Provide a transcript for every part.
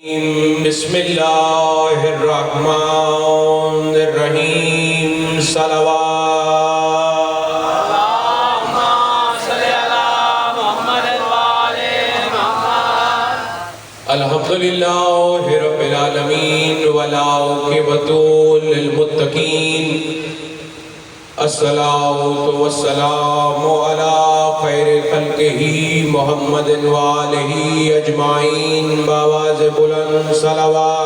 بسم اللہ الرحمن الرحیم صلوات اللہم صلی علی محمد وآل محمد الحمدللہ رب العالمین والعاقبۃ للمتقین الصلاۃ والسلام علی خیر خلقہ محمد وآلہ اجمعین بآواز بلند صلوات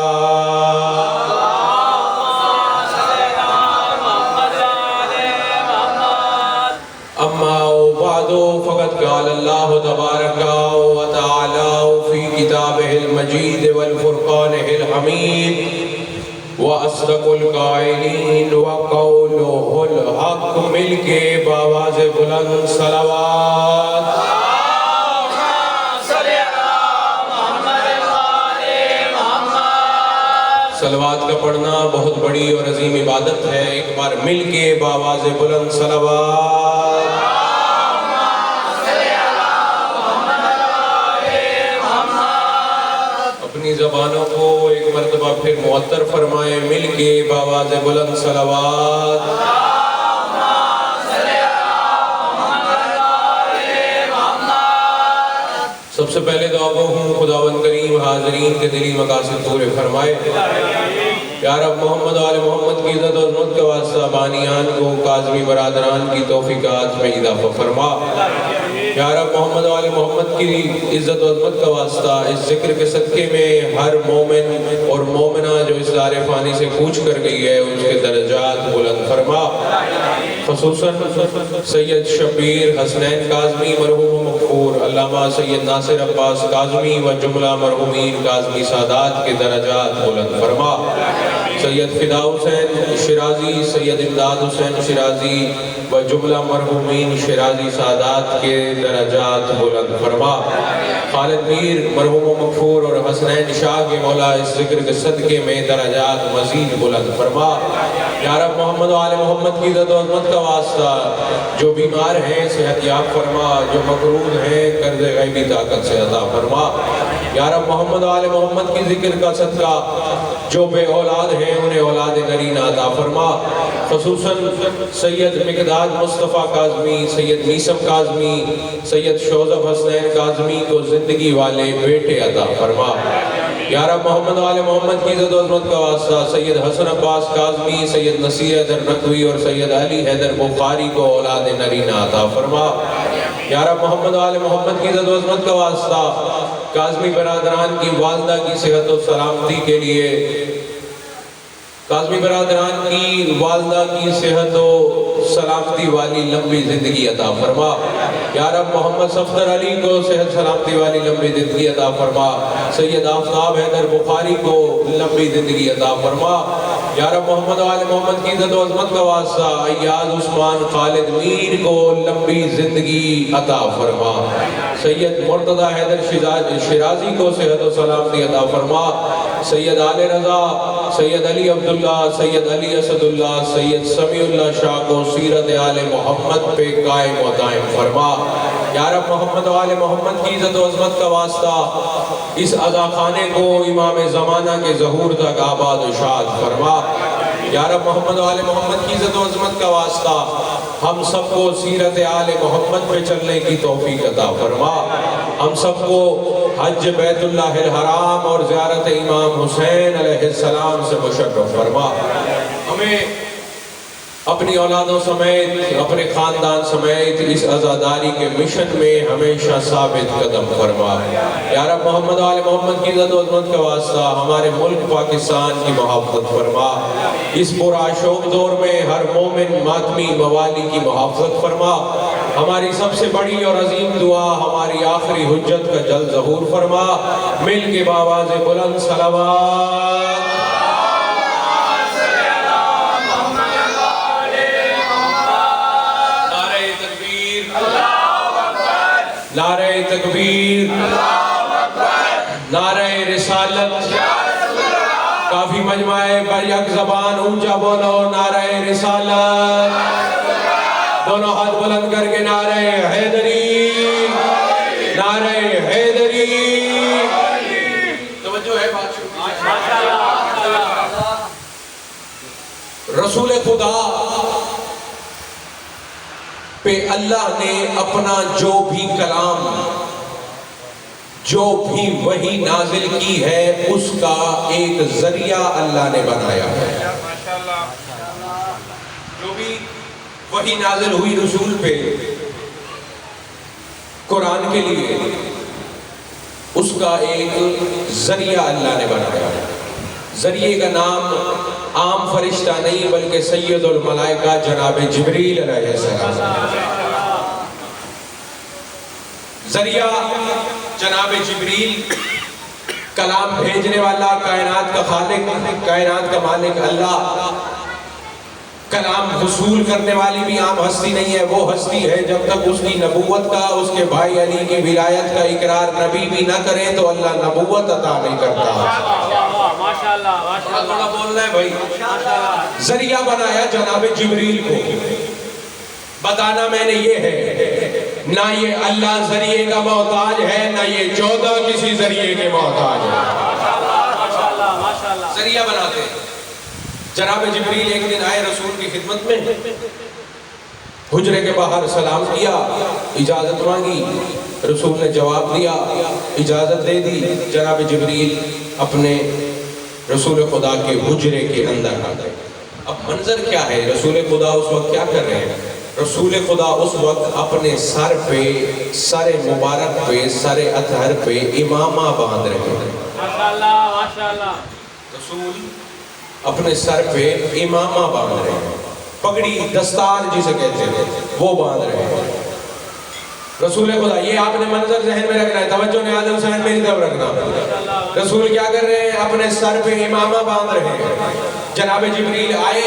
اما بعد فقد قال اللہ تبارک و تعالی فی کتابہ المجید والفرقانہ الحمید وَأَصْدَقُ الْقَائِلِينَ وَقَوْلُهُ الْحَقُّ مل کے بآواز بلند صلوات صلوات کا پڑھنا بہت بڑی اور عظیم عبادت ہے. ایک بار مل کے بآواز بلند صلوات اپنی زبانوں کو ایک مرتبہ پھر معطر فرمائیں. مل کے بآواز بلند صلوات سب سے پہلے دعا گو ہوں خداوند کریم حاضرین کے دلی مقاصد پورے فرمائے. یا رب محمد و آل محمد کی عزت و عظمت کا واسطہ بانیان کو کاظمی برادران کی توفیقات میں اضافہ فرما. یا رب محمد و آل محمد کی عزت و عظمت کا واسطہ اس ذکر کے صدقے میں ہر مومن اور مومنہ جو اس دار فانی سے کوچ کر گئی ہے اس کے درجات بلند فرما. خصوصاً سید شبیر حسنین کاظمی مرحوم و مغفور، علامہ سید ناصر عباس کاظمی و جملہ مرحومین کاظمی سادات کے درجات بلند فرما. سید فدا حسین شیرازی، سید امداد حسین شیرازی و جملہ مرحومین شیرازی سادات کے درجات بلند فرما. خالد میر مرحوم و مغفور اور حسنین شاہ کے مولا اس ذکر کے صدقے میں درجات مزید بلند فرما. یا رب محمد و آل محمد کی عزت و عظمت کا واسطہ جو بیمار ہیں صحت یاب فرما، جو مقروض ہیں قرض غیبی طاقت سے عطا فرما. یا رب محمد و آل محمد کی ذکر کا صدقہ جو بے اولاد ہیں انہیں اولاد نرینہ عطا فرما. خصوصاً سید مقداد مصطفیٰ کاظمی، سید نیسم کاظمی، سید شوزف حسنین کاظمی کو زندگی والے بیٹے عطا فرما. یا رب محمد و آل محمد کی عزت و عظمت کا واسطہ سید حسن عباس کاظمی، سید نصیر حیدر نقوی اور سید علی حیدر بخاری کو اولاد نرینہ عطا فرما. یا رب محمد و آل محمد کی عزت و عظمت کا واسطہ کاظمی برادران کی والدہ کی صحت و سلامتی کے لیے، کاظمی برادران کی والدہ کی صحت و سلامتی والی لمبی زندگی عطا فرما. یا رب محمد صفدر علی کو صحت سلامتی والی لمبی زندگی عطا فرما. سید آفتاب حیدر بخاری کو لمبی زندگی عطا فرما. یا رب محمد و آل محمد کی عزت و عظمت کا واسطہ ایاز عثمان خالد میر کو لمبی زندگی عطا فرما. سید مرتضی حیدر شیرازی کو صحت و سلامتی عطا فرما. سید آل رضا، سید علی عبداللہ، سید علی اسد اللہ، سید سمیع اللہ شاہ کو سیرت آل محمد پہ قائم و دائم فرما. یا رب محمد و آل محمد کی عزت و عظمت کا واسطہ اس عزا خانے کو امام زمانہ کے ظہور تک آباد و شاد فرما. یا رب محمد و آل محمد کی عزت و عظمت کا واسطہ ہم سب کو سیرت آل محمد پہ چلنے کی توفیق عطا فرما. ہم سب کو حج بیت اللہ الحرام اور زیارت امام حسین علیہ السلام سے مشرف فرما. ہمیں اپنی اولادوں سمیت، اپنے خاندان سمیت اس عزاداری کے مشن میں ہمیشہ ثابت قدم فرما. یا رب محمد و آل محمد کی عزت و عظمت کا واسطہ ہمارے ملک پاکستان کی محافظت فرما. اس پرآشوق دور میں ہر مومن ماتمی موالی کی محافظت فرما. ہماری سب سے بڑی اور عظیم دعا ہماری آخری حجت کا جلد ظہور فرما. مل کے بآواز بلند صلوات نعرہ تکبیر، نعرہ رسالت. کافی مجمع پر یک زبان اونچا بولو نعرہ رسالت. دونوں ہاتھ بلند کر کے نعرہ حیدری، نعرہ حیدری. توجہ ہے رسول خدا پہ اللہ نے اپنا جو بھی کلام، جو بھی وحی نازل کی ہے، اس کا ایک ذریعہ اللہ نے بنایا ہے۔ جو بھی وحی نازل ہوئی رسول پہ قرآن کے لیے، اس کا ایک ذریعہ اللہ نے بنایا ہے۔ ذریعے کا نام عام فرشتہ نہیں بلکہ سید الملائکہ جناب جبریل علیہ السلام۔ ذریعہ جناب جبریل، کلام بھیجنے والا، کائنات کا خالق، کائنات کا مالک اللہ۔ کلام وصول کرنے والی بھی عام ہستی نہیں ہے، وہ ہستی ہے جب تک اس کی نبوت کا، اس کے بھائی علی کی ولایت کا اقرار نبی بھی نہ کرے تو اللہ نبوت عطا نہیں کرتا۔ تھوڑا بولنا ہے بھائی۔ ذریعہ بنایا جناب جبریل کو، بتانا میں نے یہ ہے، نہ یہ اللہ ذریعے کا محتاج ہے، نہ یہ 14 کسی ذریعے کے محتاج ہے۔ ذریعہ بناتے ہیں۔ جناب جبریل ایک دن آئے رسول کی خدمت میں، حجرے کے باہر سلام کیا، اجازت مانگی، رسول نے جواب دیا، اجازت دے دی۔ جناب جبریل اپنے رسول خدا کے حجرے کے اندر آ گئے۔ اب منظر کیا ہے؟ رسول خدا اس وقت کیا کر رہے ہیں؟ رسول خدا اس وقت اپنے سر پہ، سر مبارک پہ، سر اطہر پہ امامہ باندھ رہے ہیں۔ رسول اپنے سر پہ امامہ باندھ رہے ہیں، پگڑی، دستار جسے کہتے ہیں، وہ باندھ رہے ہیں۔ رسول خدا، یہ آپ نے منظر ذہن میں رکھنا ہے، توجہ نہاد حسین میری طرف رکھنا۔ رسول کیا کر رہے ہیں؟ اپنے سر پہ امامہ باندھ رہے ہیں۔ جناب جبریل آئے،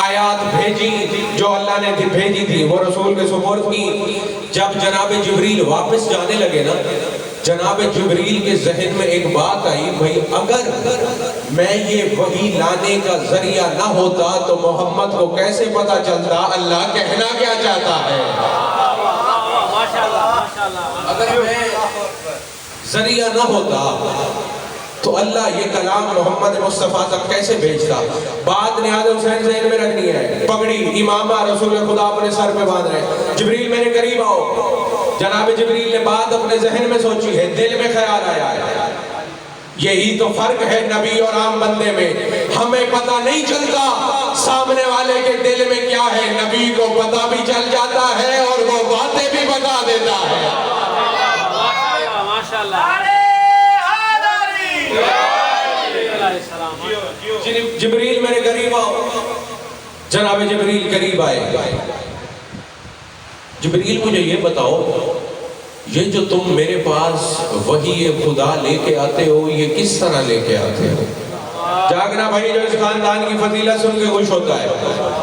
آیات بھیجی جو اللہ نے بھیجی تھی، وہ رسول کے سپرد کی۔ جب جناب جبریل واپس جانے لگے نا، جناب جبریل کے ذہن میں ایک بات آئی، بھئی اگر میں یہ وحی لانے کا ذریعہ نہ ہوتا تو محمد کو کیسے پتا چلتا اللہ کہنا کیا چاہتا ہے؟ اگر میں ذریعہ نہ ہوتا تو اللہ یہ کلام محمد مصطفیٰ تک کیسے بھیجتا؟ بات نہاد حسین ذہن میں رکھنی ہے۔ پگڑی، امامہ رسول خدا اپنے سر پہ باندھ رہے ہیں۔ جبریل میرے قریب آؤ۔ جناب جبریل نے بات اپنے ذہن میں سوچی ہے، دل میں خیال آیا ہے۔ یہی تو فرق ہے نبی اور عام بندے میں، ہمیں پتہ نہیں چلتا سامنے والے کے دل میں کیا ہے، نبی کو پتہ بھی چل جاتا ہے اور وہ باتیں بھی بتا دیتا ہے۔ جبریل میرے قریب آؤ۔ جناب جبریل قریب آئے۔ جبریل مجھے یہ بتاؤ، یہ جو تم میرے پاس وحی خدا لے کے آتے ہو، یہ کس طرح لے کے آتے ہو؟ جاگنا بھائی جو اس خاندان کی فضیلت سن کے خوش ہوتا ہے۔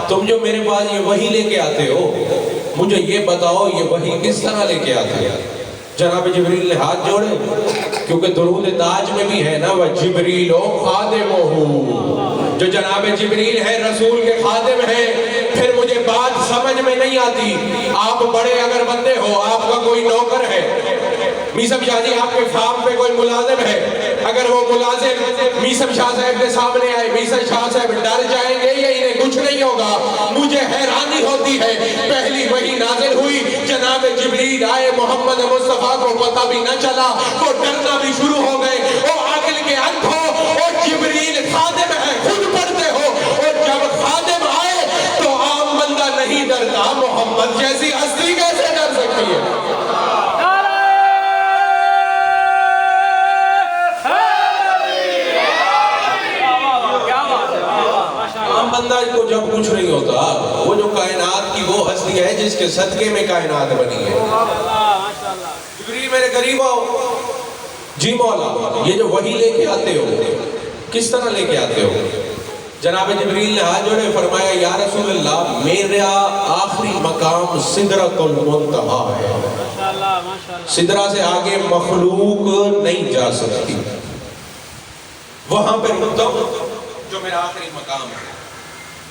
تم جو میرے پاس یہ وحی لے کے آتے ہو، مجھے یہ بتاؤ یہ وحی کس طرح لے کے آتے ہو؟ جناب جبریل نے ہاتھ جوڑے، کیونکہ درود تاج میں بھی ہے نا، وَجِبْرِيلُ خَادِمُهُ، جو جناب جبریل ہے رسول کے خادم ہے۔ پھر مجھے بات سمجھ میں نہیں آتی، آپ بڑے اگر بندے ہو، آپ کا کوئی نوکر ہے، میسم شاہ جی آپ کے فارم پہ کوئی ملازم ہے، اگر وہ ملازم میسم شاہ صاحب کے سامنے آئے، میسم شاہ صاحب ڈر جائیں گے یا انہیں کچھ نہیں ہوگا؟ مجھے حیرانی ہوتی ہے، پہلی وحی نازل ہوئی، جناب جبریل آئے، محمد مصطفیٰ کو پتہ بھی نہ چلا، وہ ڈرنا بھی شروع ہو گئے۔ وہ عقل کے اندھ ہو اور جبریل خادم ہے، خود پڑھتے ہو، اور جب خادم آئے تو عام بندہ نہیں ڈرتا، محمد جیسی ہستی کیسے ڈر سکتی ہے؟ بندہ کو جب کچھ نہیں ہوتا، وہ جو کائنات کی وہ ہستی ہے جس کے صدقے میں کائنات بنی ہے۔ جبریل میرے قریب آؤ۔ جی مولا، یہ جو وحی لے کے آتے ہو کس طرح لے کے آتے ہو؟ جناب جبریل نے ہاتھ جوڑے، فرمایا یا رسول اللہ، میرا آخری مقام سدرۃ المنتہا ہے، سدرہ سے آگے مخلوق نہیں جا سکتی، وہاں پہ رکتا ہوں جو میرا آخری مقام ہے۔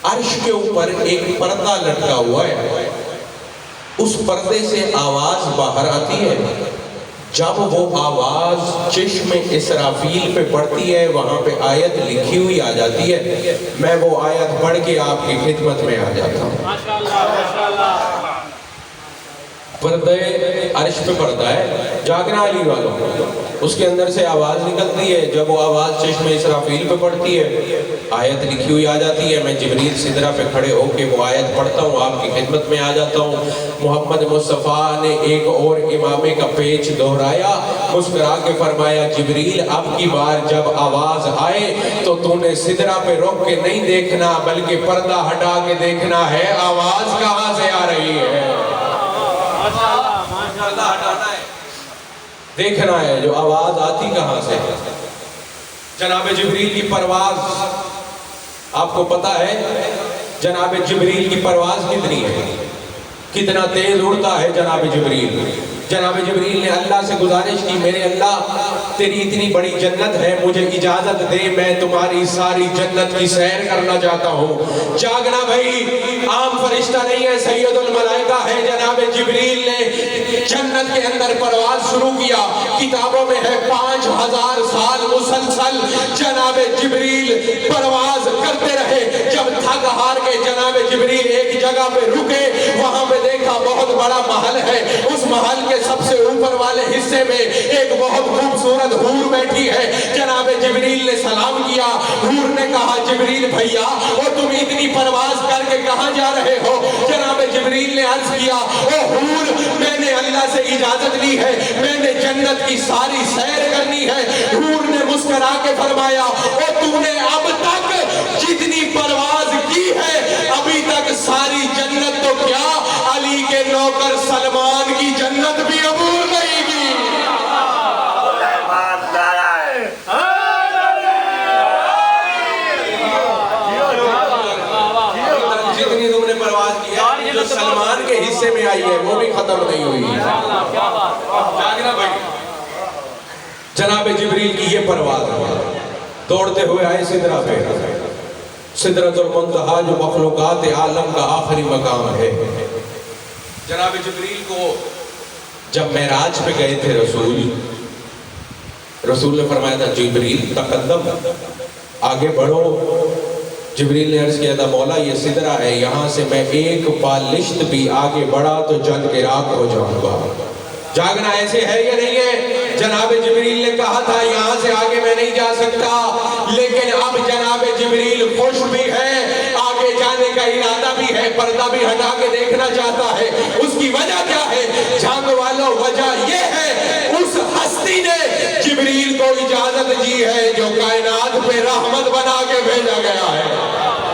عرش کے اوپر ایک پردہ لٹکا ہوا ہے، اس پردے سے آواز باہر آتی ہے، جب وہ آواز چشم اسرافیل پہ پڑتی ہے وہاں پہ آیت لکھی ہوئی آ جاتی ہے، میں وہ آیت پڑھ کے آپ کی خدمت میں آ جاتا ہوں۔ ماشاءاللہ ماشاءاللہ۔ پردے عرش پہ پڑتا ہے، جاگنا علی والوں، اس کے اندر سے آواز نکلتی ہے، جب وہ آواز چشم اسرافیل پہ پڑتی ہے آیت لکھی ہوئی آ جاتی ہے، میں جبریل سدرہ پہ کھڑے ہو کے وہ آیت پڑھتا ہوں، آپ کی خدمت میں آ جاتا ہوں۔ محمد مصطفیٰ نے ایک اور امامے کا پیچ دہرایا، مسکرا کے فرمایا جبریل اب کی بار جب آواز آئے تو تو نے سدرہ پہ رک کے نہیں دیکھنا بلکہ پردہ ہٹا کے دیکھنا ہے آواز کہاں سے آ رہی ہے، پردہ ہٹانا ہے، دیکھنا ہے جو آواز آتی کہاں سے۔ جناب جبریل کی پرواز آپ کو پتا ہے، جناب جبریل کی پرواز کتنی ہے، کتنا تیز اڑتا ہے جناب جبریل۔ جناب جبریل نے اللہ سے گزارش کی میرے اللہ تیری اتنی بڑی جنت ہے، مجھے اجازت دے میں تمہاری ساری جنت کی سیر کرنا چاہتا ہوں۔ جاگنا بھائی عام فرشتہ نہیں ہے، سید الملائکہ ہے۔ جناب جبریل نے جنت کے اندر پرواز شروع کیا، کتابوں میں ہے 5000 سال مسلسل جناب جبریل پرواز کرتے رہے۔ جب تھک ہار کے جناب جبریل ایک جگہ پہ رکے، وہاں پہ دیکھا بہت بڑا محل ہے، اس محل کے سب سے اوپر والے حصے میں ایک بہت خوبصورت حور بیٹھی ہے۔ جناب جبریل نے سلام کیا، حور نے کہا جبریل بھیا اور تم اتنی پرواز کر کے کہاں جا رہے ہو؟ جناب جبریل نے عرض کیا او حور میں نے اللہ سے اجازت لی ہے، میں نے جنت کی ساری سیر کرنی ہے۔ حور نے مسکرا کے فرمایا او تو نے اب تک جتنی پرواز کی ہے ابھی تک ساری جنت تو کیا علی کے نوکر سلمان کی جنت بھی عبور نہیں کی۔ جتنی تم نے پرواز کی ہے جو سلمان کے حصے میں آئی ہے وہ بھی ختم نہیں ہوئی۔ جاگنا بھائی، جناب جبریل کی یہ پرواز ہے، دوڑتے ہوئے آئے سدرہ پہ، سدرۃ المنتہا جو مخلوقات عالم کا آخری مقام ہے۔ جناب جبریل کو جب معراج پہ گئے تھے رسول نے فرمایا تھا جبریل تقدم آگے بڑھو۔ جبریل نے عرض کیا تھا مولا یہ سدرہ ہے، یہاں سے میں ایک بالشت بھی آگے بڑھا تو جل کے راکھ ہو جاؤں گا۔ جاگنا ایسے ہے یا نہیں ہے؟ جناب جبریل نے کہا تھا یہاں سے آگے میں نہیں جا سکتا، لیکن اب جناب جبریل خوش بھی ہے، آگے جانے کا ارادہ بھی ہے، پردہ بھی ہٹا کے دیکھنا چاہتا ہے۔ اس کی وجہ کیا ہے؟ جھانگ والوں وجہ یہ ہے اس ہستی نے جبریل کو اجازت دی ہے جو کائنات پہ رحمت بنا کے بھیجا گیا ہے۔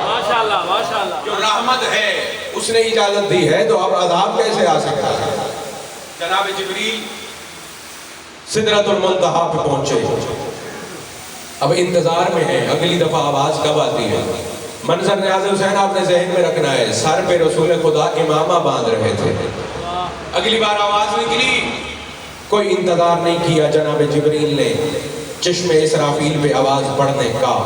ماشاءاللہ ماشاءاللہ، جو رحمت ہے اس نے اجازت دی ہے تو اب عذاب کیسے آ سکتا ہے؟ جناب جبریل سدرۃ المنتہا پہ پہنچے، اب انتظار میں ہے اگلی دفعہ آواز کب آتی ہے۔ منظر نیاز حسین آپ نے ذہن میں رکھنا ہے، سر پہ رسول خدا امامہ باندھ رہے تھے، اگلی بار آواز نکلی، کوئی انتظار نہیں کیا جناب جبریل نے چشم اسرافیل پہ آواز پڑھنے کا۔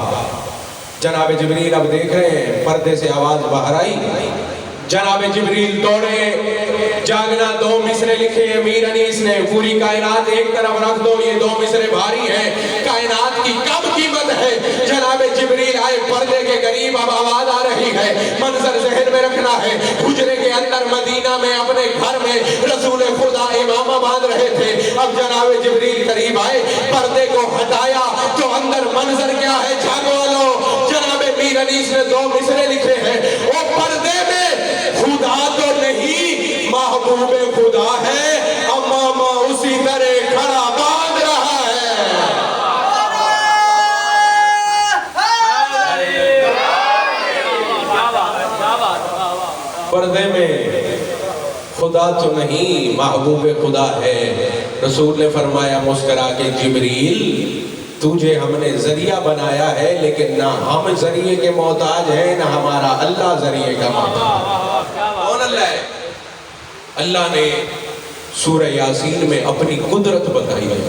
جناب جبریل اب دیکھ رہے ہیں پردے سے آواز باہر آئی، جناب جبریل دوڑے۔ جاگنا دو مصرے لکھے امیر انیس نے، پوری کائنات ایک طرف رکھ دو یہ دو مصرے بھاری ہیں، کائنات کی کم قیمت ہے۔ جناب جبریل آئے پردے کے قریب، اب آواز آ رہی ہے، منظر ذہن میں رکھنا ہے، حجرے کے اندر مدینہ میں اپنے گھر میں رسول خدا امامہ باندھ رہے تھے۔ اب جناب جبریل قریب آئے، پردے کو ہٹایا تو اندر منظر کیا ہے؟ جھاگ والو جناب امیر انیس نے دو مصرے لکھے ہیں، وہ پردے میں خدا تو نہیں محبوب خدا ہے، امامہ اسی طرح کھڑا باندھ رہا ہے۔ پردے میں خدا تو نہیں محبوب خدا ہے۔ رسول نے فرمایا مسکرا کے جبریل تجھے ہم نے ذریعہ بنایا ہے، لیکن نہ ہم ذریعے کے محتاج ہیں نہ ہمارا اللہ ذریعے کا محتاج۔ کون اللہ ہے؟ اللہ نے سورہ یاسین میں اپنی قدرت بتائی ہے۔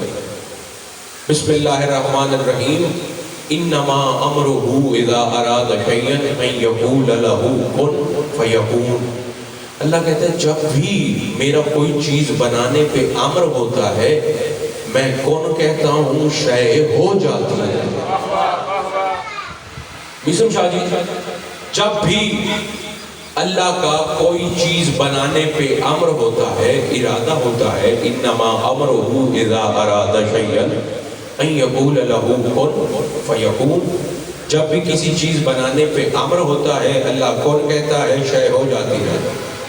بسم اللہ الرحمن الرحیم، انما امرہ اذا اراد شیئا ان یقول لہ کن فیکون۔ اللہ کہتا ہے جب بھی میرا کوئی چیز بنانے پہ امر ہوتا ہے میں کون کہتا ہوں شے ہو جاتی ہے۔ بیسم شاہ جی، جب بھی اللہ کا کوئی چیز بنانے پہ امر ہوتا ہے، ارادہ ہوتا ہے، انما امرہ اذا اراد شیئا ان یقول لہ کن فیکون، جب بھی کسی چیز بنانے پہ امر ہوتا ہے اللہ کون کہتا ہے شے ہو جاتی ہے۔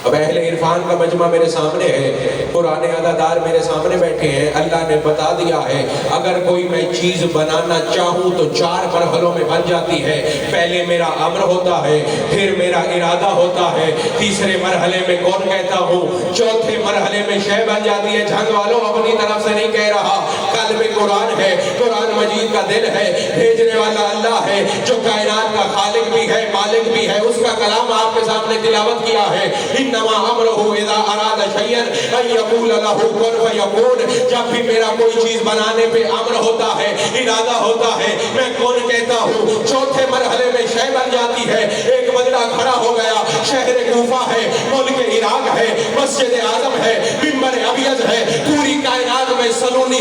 اب اہل عرفان کا مجمع میرے سامنے ہے، پرانے ادادار میرے سامنے بیٹھے ہیں، اللہ نے بتا دیا ہے اگر کوئی میں چیز بنانا چاہوں تو 4 مرحلوں میں بن جاتی ہے۔ پہلے میرا امر ہوتا ہے، پھر میرا ارادہ ہوتا ہے، تیسرے مرحلے میں کون کہتا ہوں، چوتھے مرحلے میں شے بن جاتی ہے۔ جھنگ والوں اپنی طرف سے نہیں کہہ رہا، قلب قرآن ہے، قرآن مجید کا دل ہے، بھیجنے والا اللہ ہے جو کائنات کا خالق بھی ہے، مالک بھی ہے، اس کا کلام آپ کے سامنے تلاوت کیا ہے، انما امرہ اذا اراد شیئا ان یقول لہ کن فیکون۔ جب بھی میرا کوئی چیز بنانے پہ امر ہوتا ہے، ارادہ ہوتا ہے، میں کون کہتا ہوں، چوتھے مرحلے میں شے بن جاتی ہے۔ ایک بندہ کھڑا ہو گیا، شہر کوفہ ہے، ملک عراق ہے، مسجد اعظم ہے، منبر ابیض ہے، پوری کائنات میں سلونی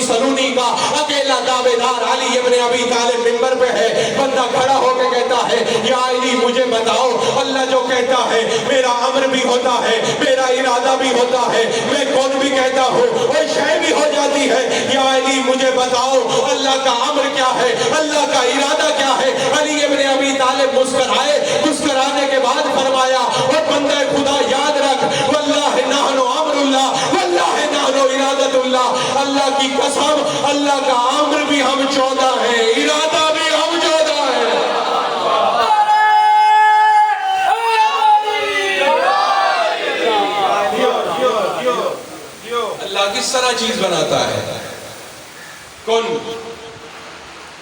کا اکیلا دعوے دار علی ابن ابی طالب منبر پہ ہے۔ بندہ کھڑا ہو کے کہتا ہے یا علی مجھے بتاؤ، اللہ جو کہتا ہے میرا امر بھی ہوتا ہے، میرا ارادہ بھی ہوتا ہے، میں کون بھی کہتا ہوں وہ شے بھی ہو جاتی ہے۔ یا علی مجھے بتاؤ اللہ کا امر کیا ہے، اللہ کا ارادہ کیا ہے۔ علی ابن ابی طالب مسکرائے، مسکرانے کے بعد فرمایا اور بندہ خدا یاد رکھ، واللہ نحن امر اللہ واللہ نحن ارادت اللہ، اللہ کی قسم اللہ کا امر بھی ہم 14 ہیں، ارادہ بھی ہم 14 ہیں۔ اللہ کس طرح چیز بناتا ہے؟ کن،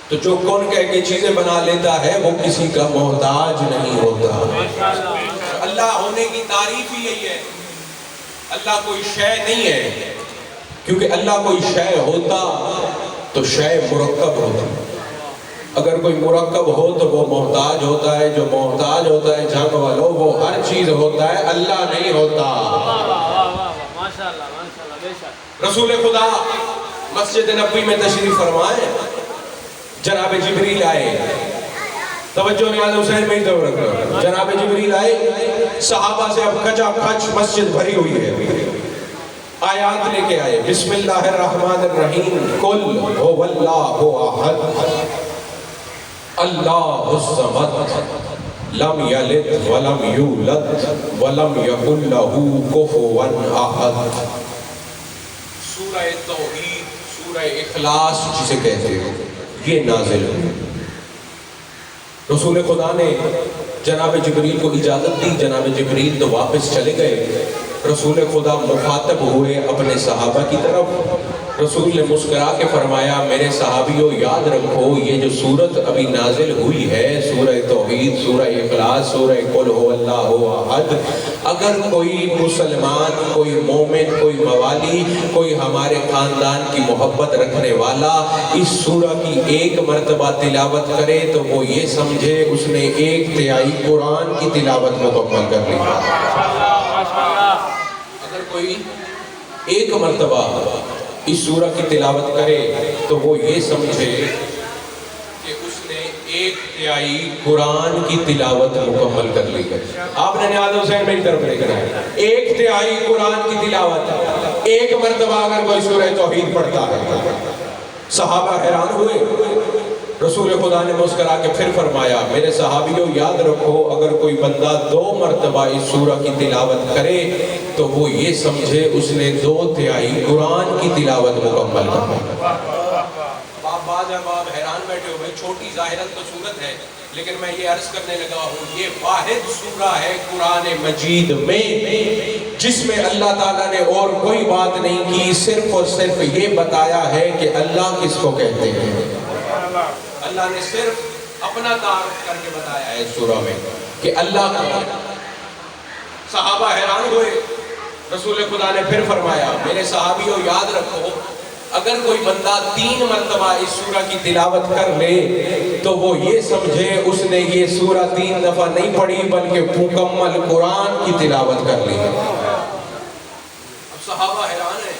تو جو کن کہہ کے چیزیں بنا لیتا ہے وہ کسی کا محتاج نہیں ہوتا۔ اللہ ہونے کی تعریف ہی یہی ہے، اللہ کوئی شے نہیں ہے، کیونکہ اللہ کوئی شے ہوتا تو شے مرکب ہوتا۔ اگر کوئی مرکب ہو تو وہ محتاج ہوتا ہے، جو محتاج ہوتا ہے جھنگ والوں وہ ہر چیز ہوتا ہے، اللہ نہیں ہوتا۔ رسول خدا مسجد نبوی میں تشریف فرمائے، جناب جبریل آئے، توجہ نیاز حسین میں ہی تو رکھ رہا، جناب جبریل آئے، صحابہ سے اب کچا کچ مسجد بھری ہوئی ہے، آیات لے کے آئے، بسم اللہ الرحمن الرحیم، قل هو اللہ احد اللہ الصمد لم یلد ولم یولد ولم یکن لہ کفوا احد۔ سورہ توحید، سورہ اخلاص جسے کہتے ہیں، یہ نازل ہوئی۔ رسول خدا نے جناب جبریل کو اجازت دی، جناب جبریل تو واپس چلے گئے۔ رسول خدا مخاطب ہوئے اپنے صحابہ کی طرف، رسول نے مسکرا کے فرمایا میرے صحابیوں یاد رکھو یہ جو سورت ابھی نازل ہوئی ہے، سورہ توحید، سورہ اخلاص، سورہ قل هو اللہ احد، اگر کوئی مسلمان، کوئی مومن، کوئی موالی، کوئی ہمارے خاندان کی محبت رکھنے والا اس سورہ کی ایک مرتبہ تلاوت کرے تو وہ یہ سمجھے اس نے 1/3 قرآن کی تلاوت مکمل کر لی۔ اگر کوئی ایک مرتبہ اس سورہ کی تلاوت کرے تو وہ یہ سمجھے کہ اس نے 1/3 قرآن کی تلاوت مکمل کر لی ہے۔ آپ نے نیاز حسین میں طرف لے کر آئے، 1/3 قرآن کی تلاوت ایک مرتبہ اگر کوئی سورہ توحید پڑھتا ہے۔ صحابہ حیران ہوئے، رسول خدا نے مسکرا کے پھر فرمایا میرے صحابیوں یاد رکھو اگر کوئی بندہ 2 مرتبہ اس سورہ کی تلاوت کرے تو وہ یہ سمجھے اس نے 2/3 قرآن کی تلاوت مکمل کر لی۔ بعض احباب حیران بیٹھے ہوئے، چھوٹی ظاہراً تو سورت ہے لیکن میں یہ عرض کرنے لگا ہوں یہ واحد سورہ ہے قرآن مجید میں جس میں اللہ تعالیٰ نے اور کوئی بات نہیں کی، صرف اور صرف یہ بتایا ہے کہ اللہ کس کو کہتے ہیں۔ اللہ نے صرف اپنا تعارف کر کے بتایا ہے سورہ میں کہ اللہ کا۔ صحابہ حیران ہوئے، رسول خدا نے پھر فرمایا میرے صحابیوں یاد رکھو اگر کوئی بندہ 3 مرتبہ اس سورہ کی تلاوت کر لے تو وہ یہ سمجھے اس نے یہ سورہ 3 دفعہ نہیں پڑھی بلکہ مکمل قرآن کی تلاوت کر لی۔ اب صحابہ حیران ہیں،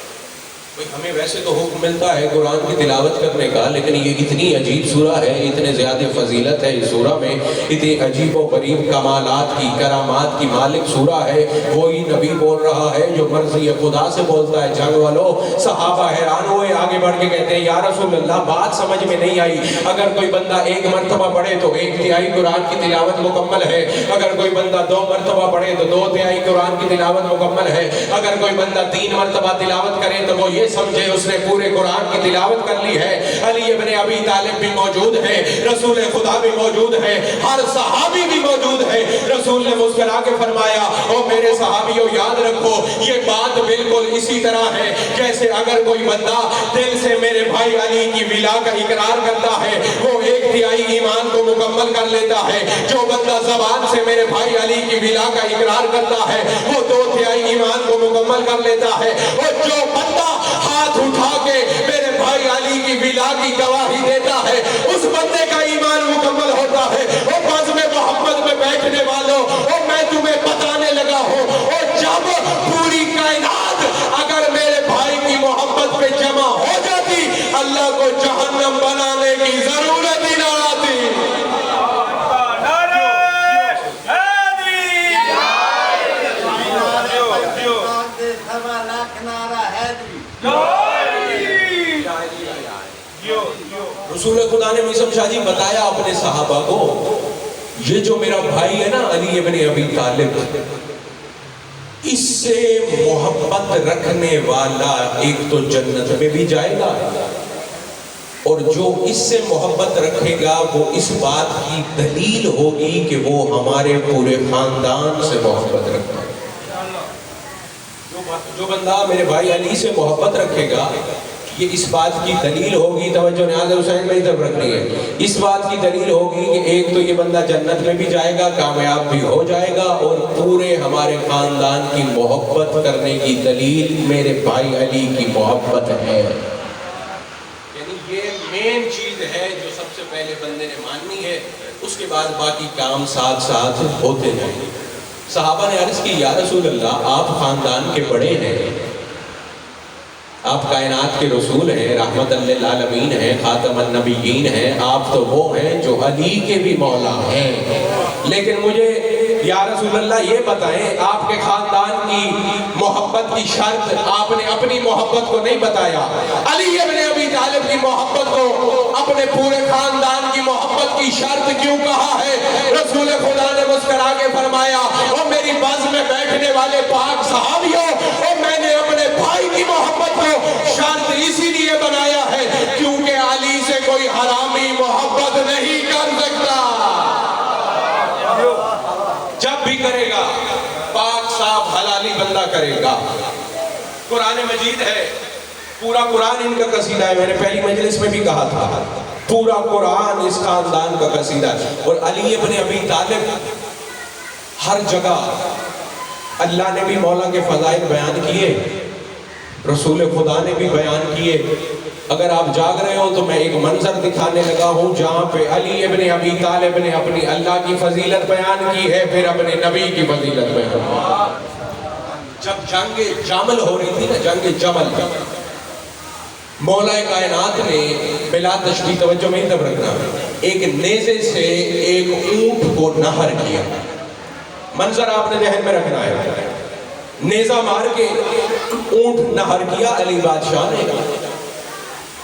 ہمیں ویسے تو حکم ملتا ہے قرآن کی تلاوت کرنے کا، لیکن یہ اتنی عجیب سورہ ہے، اتنے زیادہ فضیلت ہے اس سورہ میں، اتنی عجیب و غریب کمالات کی، کرامات کی مالک سورہ ہے۔ وہی نبی بول رہا ہے جو مرضی خدا سے بولتا ہے۔ جنگ والوں صحابہ حیران ہوئے، آگے بڑھ کے کہتے ہیں یا رسول اللہ بات سمجھ میں نہیں آئی، اگر کوئی بندہ ایک مرتبہ پڑھے تو 1/3 قرآن کی تلاوت مکمل ہے، اگر کوئی بندہ 2 مرتبہ پڑھے تو 2/3 قرآن کی تلاوت مکمل ہے، اگر کوئی بندہ 3 مرتبہ تلاوت کرے تو وہ یہ سمجھے اس نے پورے قرآن کی تلاوت کر لی ہے۔ علی ابن ابی طالب بھی موجود ہے، رسول خدا بھی موجود ہے، ہر صحابی بھی موجود ہے۔ رسول نے مسکرا کے فرمایا او میرے صحابیوں یاد رکھو یہ بات بالکل اسی طرح ہے جیسے اگر کوئی بندہ دل سے میرے بھائی علی کی ولا کا اقرار کرتا ہے وہ 1/3 ایمان کو مکمل کر لیتا ہے، جو بندہ زبان سے میرے بھائی علی کی ولا کا اقرار کرتا ہے وہ 2/3 ایمان کو مکمل کر لیتا ہے، اور جو بندہ ہاتھ اٹھا کے میرے بھائی علی کی ولا کی گواہی دیتا ہے اس بندے کا ایمان مکمل ہوتا ہے۔ وہ بزم محمد میں بیٹھنے والوں اور میں تمہیں بتانے لگا ہوں، اور جب پوری کائنات اگر میرے بھائی کی محبت پہ جمع ہو جاتی اللہ کو جہنم بنانے کی ضرورت ہی نہ آتی۔ رسول خدا نے میثم شاہ جی بتایا اپنے صحابہ کو یہ جو میرا بھائی ہے نا علی ابن ابی طالب، اس سے محبت رکھنے والا ایک تو جنت میں بھی جائے گا، اور جو اس سے محبت رکھے گا وہ اس بات کی دلیل ہوگی کہ وہ ہمارے پورے خاندان سے محبت رکھتا ہے۔ جو بندہ میرے بھائی علی سے محبت رکھے گا یہ اس بات کی دلیل ہوگی، توجہ نیاز حسین میں طرف رکھنی ہے، اس بات کی دلیل ہوگی کہ ایک تو یہ بندہ جنت میں بھی جائے گا، کامیاب بھی ہو جائے گا، اور پورے ہمارے خاندان کی محبت کرنے کی دلیل میرے بھائی علی کی محبت ہے۔ یعنی یہ مین چیز ہے جو سب سے پہلے بندے نے ماننی ہے، اس کے بعد باقی کام ساتھ ساتھ ہوتے جائیں گے۔ صحابہ نے عرض کی یا رسول اللہ آپ خاندان کے بڑے ہیں، آپ کائنات کے رسول ہیں، رحمت للعالمین ہیں، خاتم النبیین ہیں، آپ تو وہ ہیں جو علی کے بھی مولا ہیں، لیکن مجھے یا رسول اللہ یہ بتائیں آپ کے خاندان کی محبت کی شرط آپ نے اپنی محبت کو نہیں بتایا، علی ابن ابی طالب کی محبت کو اپنے پورے خاندان کی محبت کی شرط کیوں کہا ہے؟ رسول خدا نے مسکرا کے فرمایا او میری بزم میں بیٹھنے والے پاک صحابیوں، او میں نے اپنے بھائی کی محبت کو شرط اسی لیے بنایا ہے کیونکہ علی سے کوئی حرامی محبت نہیں کر سکتا، جب بھی کرے گا پاک صاف حلالی بندہ کرے گا۔ قرآن مجید ہے، پورا قرآن ان کا قصیدہ ہے، میں نے پہلی مجلس میں بھی کہا تھا پورا قرآن اس خاندان کا قصیدہ ہے، اور علی ابن ابی طالب ہر جگہ اللہ نے بھی مولا کے فضائل بیان کیے، رسول خدا نے بھی بیان کیے۔ اگر آپ جاگ رہے ہو تو میں ایک منظر دکھانے لگا ہوں جہاں پہ علی ابن ابی طالب نے اپنی اللہ کی فضیلت بیان کی ہے، پھر اپنے نبی کی فضیلت بیان کی۔ جب جنگ جمل ہو رہی تھی نا، جنگ جمل، مولا کائنات نے بلا تشبیہ، توجہ میں ہی تب رکھنا، ایک نیزے سے ایک اونٹ کو نہر کیا، منظر آپ نے ذہن میں رکھنا ہے، نیزہ مار کے اونٹ نہر کیا علی بادشاہ نے۔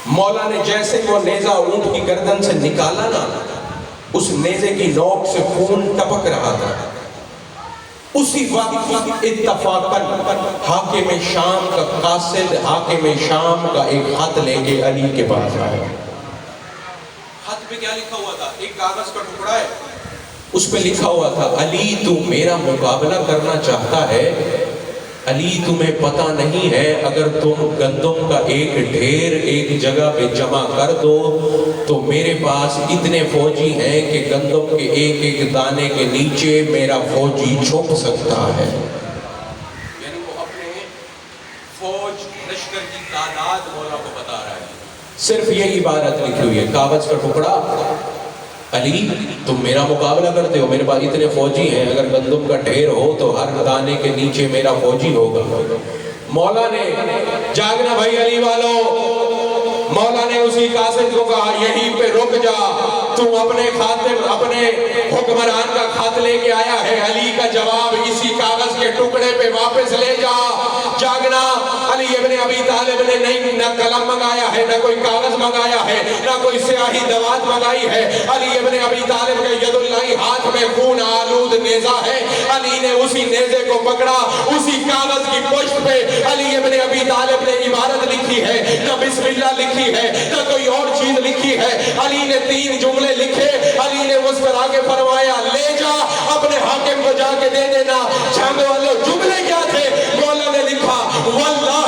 مولا نے جیسے وہ نیزہ اونٹ کی گردن سے نکالا نا، اس نیزے کی نوک سے خون ٹپک رہا تھا، اسی وقت اتفاقاً حاکم شام کا قاصد حاکم شام کا ایک خط لے کے علی کے پاس آیا۔ خط پہ کیا لکھا ہوا تھا؟ ایک کاغذ کا ٹکڑا ہے، اس پہ لکھا ہوا تھا علی تو میرا مقابلہ کرنا چاہتا ہے، علی تمہیں پتہ نہیں ہے اگر تم گندم کا ایک ڈھیر ایک جگہ پہ جمع کر دو تو میرے پاس اتنے فوجی ہیں کہ گندم کے ایک ایک دانے کے نیچے میرا فوجی چھپ سکتا ہے۔ یعنی وہ اپنے فوج لشکر کی تعداد مولا کو بتا رہا ہے، صرف یہ عبارت لکھی ہوئی ہے، کاغذ کا ٹکڑا، علی تم میرا مقابلہ کرتے ہو، میرے پاس اتنے فوجی ہیں، اگر گندم کا ڈھیر ہو تو ہر دانے کے نیچے میرا فوجی ہوگا۔ مولا نے جاگنا بھائی علی والوں، مولا نے اسی قاصد کو کہا یہیں پہ رک جا، تم اپنے خاتم اپنے حکمران کا خط لے کے آیا ہے، علی کا جواب اسی کاغذ کے ٹکڑے پہ واپس لے جا۔ جاگنا علی ابن ابی طالب نے نہیں نہ قلم منگایا ہے، نہ کوئی کاغذ منگایا ہے، نہ کوئی سیاہی دوات منگائی ہے۔ علی ابن ابی طالب کے ید اللہ ہاتھ میں خون آلود نیزہ ہے، علی نے اسی نیزے کو پکڑا، اسی کاغذ کی پشت پہ علی ابن ابی طالب نے عبارت لکھی ہے، نہ بسم اللہ لکھی ہے، نہ کوئی اور چیز لکھی ہے۔ علی نے 3 جملے لکھے، علی نے اس پر آگے فرمایا لے جا اپنے حاکم کو جا کے دے دینا۔ جنگ والوں جملے کیا تھے؟ مولا نے لکھا واللہ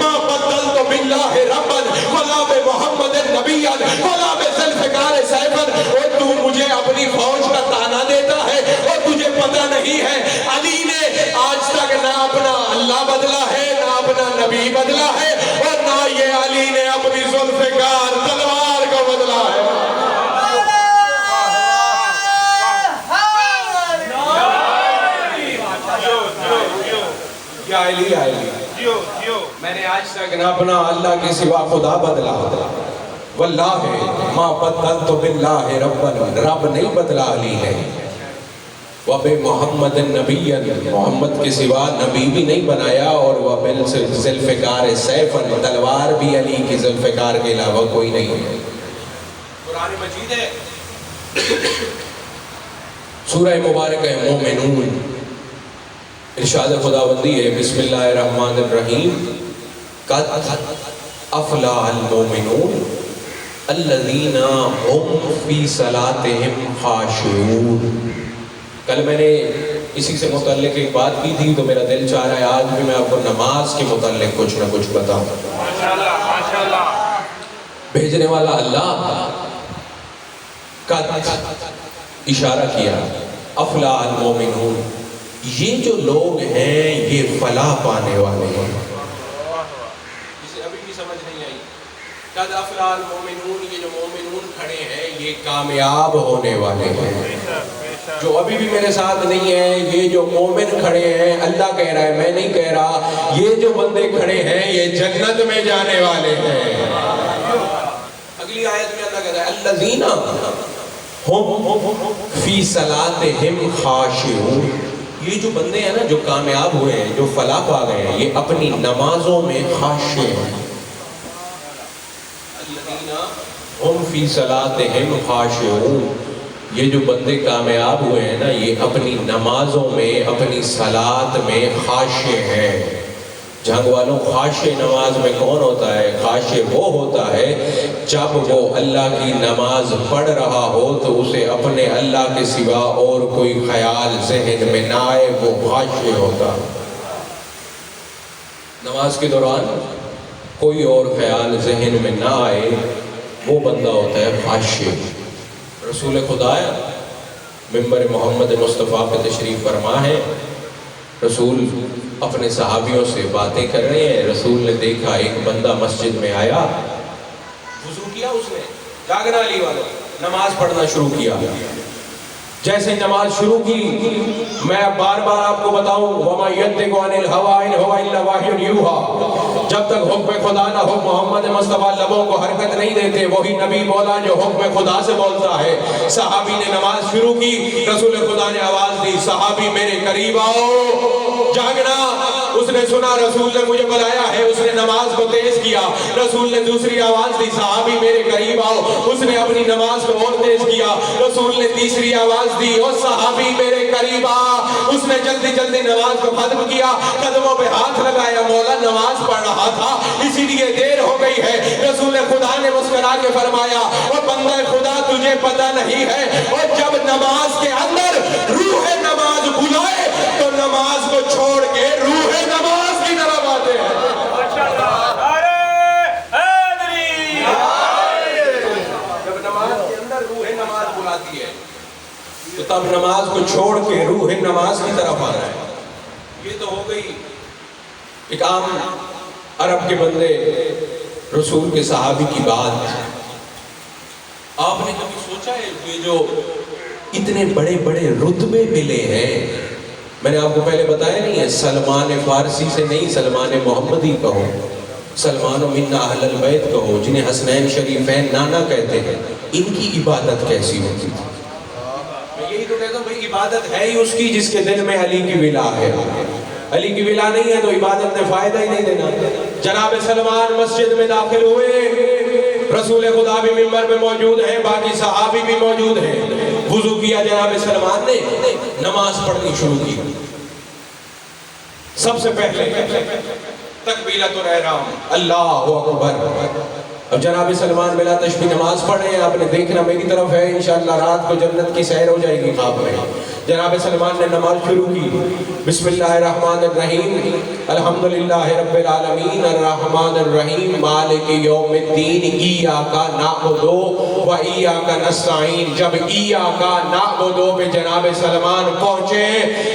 ما بدلت باللہ ربا ولا بمحمد نبیا ولا بذوالفقار سیفا۔ اور تو مجھے اپنی فوج کا تانا دیتا ہے اور تجھے پتہ نہیں ہے علی نے آج تک نہ اپنا اللہ بدلا ہے، نہ اپنا نبی بدلا ہے، اور نہ یہ علی نے اپنی ذوالفقار تلوار کو بدلا ہے۔ یا علی علی میں نے آج تک نہ اپنا اللہ کے سوا خدا بدلا، واللہ ما بدلت باللہ ربا، رب نہیں بدلا علی نے، وَبِمُحَمَّدٍ نَبِيًّا، محمد کے سوا نبی بھی نہیں بنایا، اور وَبِالذُوالفِقَارِ سَیفًا، تلوار بھی علی کی ذوالفقار کے علاوہ کوئی نہیں ہے۔ قرآن مجید ہے، سورہ مبارک ہے مومنون، ارشاد خداوندی ہے بسم اللہ الرحمن الرحیم، قد افلح المومنون الذین هم فی صلاتهم خاشعون۔ کل میں نے اسی سے متعلق ایک بات کی تھی، تو میرا دل چاہ رہا ہے آج بھی میں آپ کو نماز کے متعلق کچھ نہ کچھ بتاؤں۔ ماشاءاللہ بھیجنے والا اللہ کا اشارہ کیا، افلاح المومنون، یہ جو لوگ ہیں یہ فلاح پانے والے ہیں۔ اسے ابھی بھی سمجھ نہیں آئی؟ قد افلاح المومنون، یہ جو مومنون کھڑے ہیں یہ کامیاب ہونے والے ہیں۔ جو ابھی بھی میرے ساتھ نہیں ہے، یہ جو مومن کھڑے ہیں، اللہ کہہ رہا ہے میں نہیں کہہ رہا، یہ جو بندے کھڑے ہیں یہ جنت میں جانے والے ہیں۔ اگلی آیت میں اللہ کہہ رہا ہے الذین ہم فی صلاتہم خاشعون، یہ جو بندے ہیں نا جو کامیاب ہوئے ہیں، جو فلاح پا گئے ہیں، یہ اپنی نمازوں میں خاشع ہیں۔ الذین ہم فی صلاتہم خاشعون، یہ جو بندے کامیاب ہوئے ہیں نا یہ اپنی نمازوں میں، اپنی صلات میں خاشع ہیں۔ جنگ والوں خاشع نماز میں کون ہوتا ہے؟ خاشع وہ ہوتا ہے جب وہ اللہ کی نماز پڑھ رہا ہو تو اسے اپنے اللہ کے سوا اور کوئی خیال ذہن میں نہ آئے، وہ خاشع ہوتا۔ نماز کے دوران کوئی اور خیال ذہن میں نہ آئے، وہ بندہ ہوتا ہے خاشع۔ رسول خدا منبر محمد مصطفیٰ پہ تشریف فرما ہے، رسول اپنے صحابیوں سے باتیں کر رہے ہیں، رسول نے دیکھا ایک بندہ مسجد میں آیا، وضو کیا اس نے، جاگنا علی والا، نماز پڑھنا شروع کیا۔ جیسے نماز شروع کی، میں بار بار آپ کو بتاؤں وَمَا يَنطِقُ عَنِ الْهَوَىٰ إِنْ هُوَ إِلَّا وَحْيٌ يُوحَىٰ، جب تک حکم خدا نہ ہو محمد مصطفیٰ لبوں کو حرکت نہیں دیتے، وہی نبی مولا جو حکم خدا سے بولتا ہے۔ صحابی نے نماز شروع کی، رسول خدا نے آواز دی صحابی میرے قریب آؤ، جاگنا۔ اس نے سنا رسول نے مجھے بلایا ہے، اس نے نماز کو تیز کیا، رسول نے دوسری آواز دی صحابی میرے قریب آؤ، اس نے اپنی نماز کو اور تیز کیا، رسول نے تیسری آواز دی اور صحابی میرے قریب آ، اس نے جلدی جلدی نماز کو ختم کیا، قدموں پہ ہاتھ لگایا، مولا نماز پڑھ رہا تھا اسی لیے دیر ہو گئی ہے۔ رسول خدا نے مسکرا کے فرمایا اور بندہ خدا تجھے پتہ نہیں ہے، اور جب نماز کے اندر روح نماز بلائے تو نماز کو چھوڑ کے روح نماز کی طرف آتے ہیں۔ جب نماز کے اندر روح نماز بلاتی ہے تو تب نماز کو چھوڑ کے روح نماز کی طرف آنا ہے۔ یہ تو ہو گئی ایک عام عرب کے بندے رسول کے صحابی کی بات۔ آپ نے کبھی سوچا ہے یہ جو اتنے بڑے بڑے رتبے ملے ہیں میں نے آپ کو پہلے بتایا نہیں ہے، سلمان فارسی سے نہیں، سلمان محمدی کہو، سلمان منا اہل البیت کہو، جنہیں حسنین شریفین نانا کہتے ہیں، ان کی عبادت کیسی ہوتی تھی؟ میں یہی تو کہتا ہوں بھئی عبادت ہے ہی اس کی جس کے دل میں علی کی ولا ہے، علی کی ولا نہیں ہے تو عبادت نے فائدہ ہی نہیں دینا۔ جناب سلمان مسجد میں داخل ہوئے، رسول خدا بھی منبر پہ موجود ہیں، باقی صحابی بھی موجود ہیں، وضو کیا جناب سلمان نے، نماز پڑھنی شروع کی۔ سب سے پہلے تکبیرۃ الاحرام، اللہ اکبر۔ اب جناب سلمان بلا تشبیہ نماز پڑھیں، آپ نے دیکھنا میری طرف ہے، انشاءاللہ رات کو جنت کی سیر ہو جائے گی خواب میں۔ جناب سلمان نے نماز شروع کی، بسم اللہ الرحمن الرحیم، الحمدللہ رب العالمین الرحمن الرحیم مالک یوم الدین ایاک نعبد و ایاک نستعین۔ جب ایاک نعبد پہ جناب سلمان پہنچے،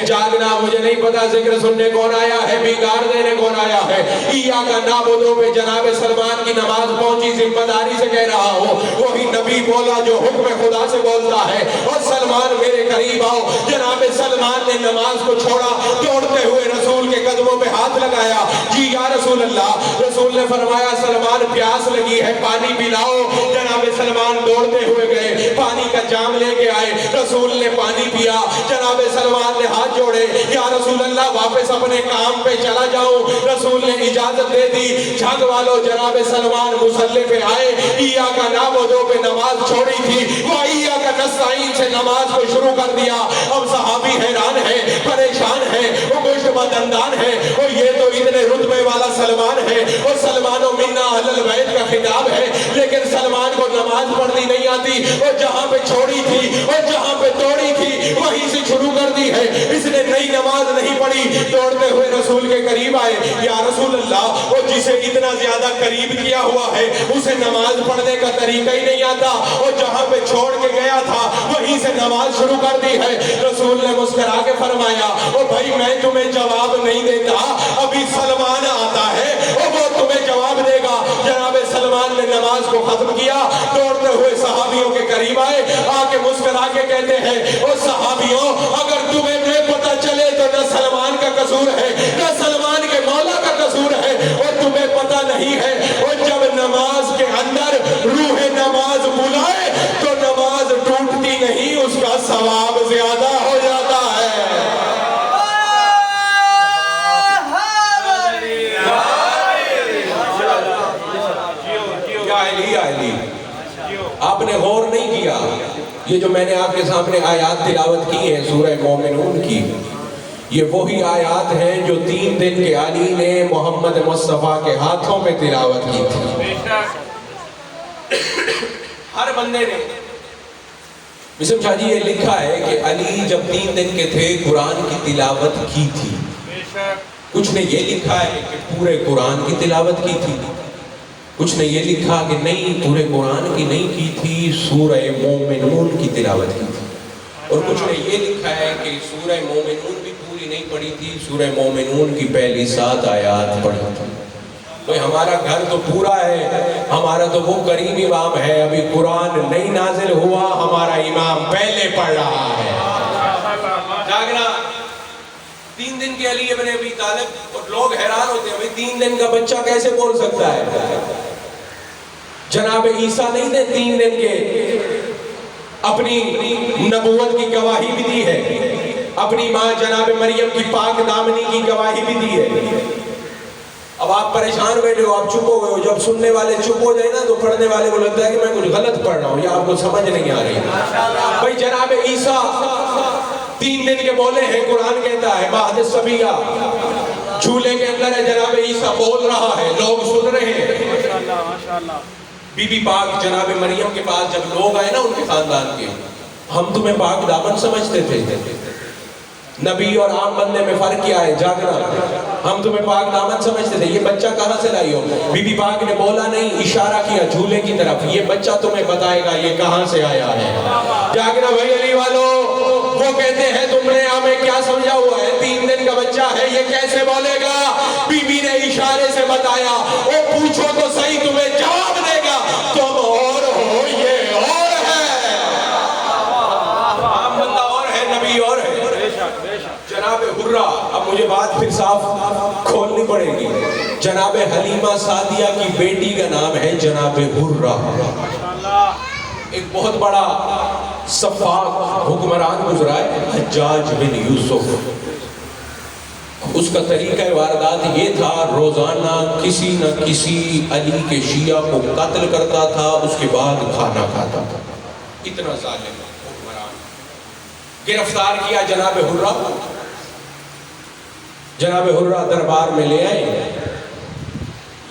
جاگنا مجھے نہیں پتا ذکر سننے کون آیا ہے، بیگار دینے کون آیا ہے، ایاک نعبد پہ جناب سلمان کی نماز پہنچی، ذمہ داری سے کہہ رہا ہوں، وہی نبی بولا جو حکم خدا سے بولتا ہے، اور سلمان میرے قریب آؤ۔ جناب سلمان نے نماز کو چھوڑا، دوڑتے ہوئے رسول کے قدموں پہ ہاتھ لگایا، جی یا رسول اللہ۔ رسول نے فرمایا سلمان پیاس لگی ہے، پانی پلاؤ۔ جناب سلمان دوڑتے ہوئے گئے، پانی کا جام لے کے آئے، رسول نے پانی پیا۔ جناب سلمان نے ہاتھ جوڑے، یا رسول اللہ واپس اپنے کام پہ چلا جاؤں۔ رسول نے اجازت دے دی۔ جھگ والو جناب سلمان مصلی پہ آئے، ایاک نعبد پہ نماز چھوڑی تھی، وہ ایاک نستعین سے نماز کو شروع کر دیا۔ اب صحابی حیران ہے، پریشان ہے، وہ گوشتبہ دندان ہے، اور یہ تو اتنے رتبے والا سلمان ہے، اور سلمان و منا اہل البیت کا خطاب ہے، لیکن سلمان کو نماز پڑھنی نہیں آتی، اور جہاں پہ چھوڑی تھی اور جہاں پہ توڑی تھی وہیں سے شروع کر دی ہے۔ اس نے نئی نماز نہیں پڑھی، دوڑتے ہوئے رسول کے قریب آئے، یا رسول اللہ، اور جسے اتنا زیادہ قریب کیا ہوا ہے اسے نماز پڑھنے کا طریقہ ہی نہیں آتا، اور جہاں پہ چھوڑ کے گیا تھا وہیں سے نماز شروع کر دی ہے۔ رسول نے مسکرا کے فرمایا، او بھائی میں تمہیں جواب نہیں دیتا، ابھی سلمان آتا ہے اور وہ تمہیں جواب دے گا۔ جناب سلمان نے نماز کو ختم کیا، دوڑتے ہوئے صحابیوں کے قریب آئے، آ کے مسکرا کے کہتے ہیں، او صحابیوں اگر تمہیں نہ پتہ چلے تو نہ سلمان کا قصور ہے نہ سلمان کے مولا کا قصور ہے، اور تمہیں پتہ نہیں ہے، اور جب نماز کے اندر روح نماز بلائے تو نماز ٹوٹتی نہیں، اس کا ثواب زیادہ ہو جاتا ہے۔ یا علی، آپ نے غور نہیں کیا، یہ جو میں نے آپ کے سامنے آیات تلاوت کی ہیں سورہ مومنون کی، یہ وہی آیات ہیں جو 3 دن کے علی نے محمد مصطفیٰ کے ہاتھوں میں تلاوت کی تھی۔ ہر بندے نے مسلم شاہ جی یہ لکھا ہے کہ علی جب 3 دن کے تھے قرآن کی تلاوت کی تھی، کچھ نے یہ لکھا ہے کہ پورے قرآن کی تلاوت کی تھی، کچھ نے یہ لکھا کہ نہیں پورے قرآن کی نہیں کی تھی، سورہ مومنون کی تلاوت کی تھی، اور کچھ نے یہ لکھا ہے کہ سورہ مومنون بھی پوری نہیں پڑھی تھی، سورہ مومنون کی پہلی 7 آیات پڑھی تھی۔ تو ہمارا گھر تو پورا ہے، ہمارا تو وہ کریم امام ہے، ابھی قرآن نہیں نازل ہوا، ہمارا امام پہلے پڑھ رہا ہے۔ جاگنا 3 دن کے علی ابن ابی طالب، اور لوگ حیران ہوتے ہیں ابھی 3 دن کا بچہ کیسے بول سکتا ہے؟ جناب عیسیٰ نہیں تھے 3 دن کے، اپنی نبوت کی گواہی بھی دی ہے، اپنی ماں جناب مریم کی پاک دامنی کی گواہی بھی دی ہے۔ اب آپ پریشان بیٹھے ہو، آپ چپ ہو گئے ہو، جب سننے والے چپ ہو جائے نا تو پڑھنے والے کو لگتا ہے کہ میں کچھ غلط پڑھ رہا ہوں یا آپ کو سمجھ نہیں آ رہی۔ بھائی جناب عیسیٰ 3 دن کے بولے ہیں، قرآن کہتا ہے مہد الصبیہ، جھولے کے اندر ہے جناب عیسیٰ، بول رہا ہے، لوگ سن رہے ہیں۔ بی بی پاک جناب مریم کے پاس جب لوگ آئے نا ان کے خاندان کے، ہم تمہیں پاک دامن سمجھتے تھے، نبی اور عام بندے میں فرق کیا ہے؟ جاگنا، ہم تمہیں پاک دامن سمجھتے تھے، یہ بچہ کہاں سے لائی ہو؟ بی بی پاک نے بولا نہیں، اشارہ کیا جھولے کی طرف، یہ بچہ تمہیں بتائے گا یہ کہاں سے آیا ہے۔ جاگنا بھائی علی والو، وہ کہتے ہیں تم نے ہمیں کیا سمجھا ہوا ہے، 3 دن کا بچہ ہے یہ کیسے بولے گا؟ بی بی نے اشارے سے بتایا، وہ پوچھو تو صحیح تمہیں جواب دے گا، تم اور ہو یہ اور ہے، عام بندہ اور ہے، نبی اور ہے۔ جناب مجھے بات پھر صاف کھولنی پڑے گی. جناب حلیمہ سعدیہ کی بیٹی کا نام ہے جناب حرہ. ایک بہت بڑا سفاک حکمران گزرا ہے حجاج بن یوسف. اس کا طریقہ واردات یہ تھا روزانہ کسی نہ کسی علی کے شیعہ کو قتل کرتا تھا, اس کے بعد کھانا کھاتا تھا. اتنا ظالم حکمران. گرفتار کیا جناب حرہ. جناب حرہ دربار میں لے آئے.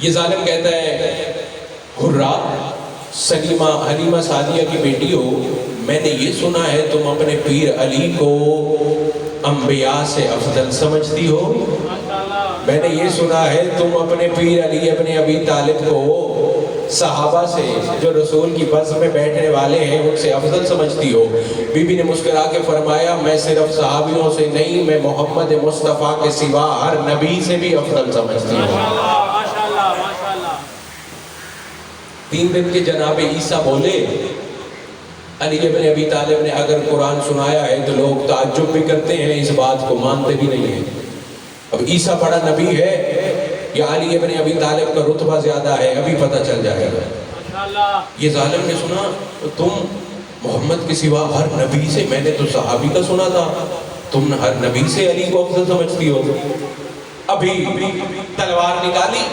یہ ظالم کہتا ہے حرہ سلیمہ حلیمہ سعدیہ کی بیٹی ہو, میں نے یہ سنا ہے تم اپنے پیر علی کو انبیاء سے افضل سمجھتی ہو. میں نے یہ سنا ہے تم اپنے پیر علی ابن ابی طالب کو صحابہ سے جو رسول کی بس میں بیٹھنے والے ہیں ان سے افضل سمجھتی ہو. بی بی نے مسکرا کے فرمایا میں صرف صحابیوں سے نہیں, میں محمد مصطفیٰ کے سوا ہر نبی سے بھی افضل سمجھتی ہوں. 3 دن کے جناب عیسیٰ بولے علی ابن ابی طالب نے اگر قرآن سنایا ہے تو لوگ تعجب بھی کرتے ہیں, اس بات کو مانتے بھی نہیں ہیں. اب عیسیٰ بڑا نبی ہے یا علی ابن ابی طالب کا رتبہ زیادہ ہے, ابھی پتہ چل جائے گا. یہ ظالم نے سنا تم محمد کے سوا ہر نبی سے, میں نے تو صحابی کا سنا تھا, تم ہر نبی سے علی کو افضل سمجھتی ہو. ابھی تلوار نکالی,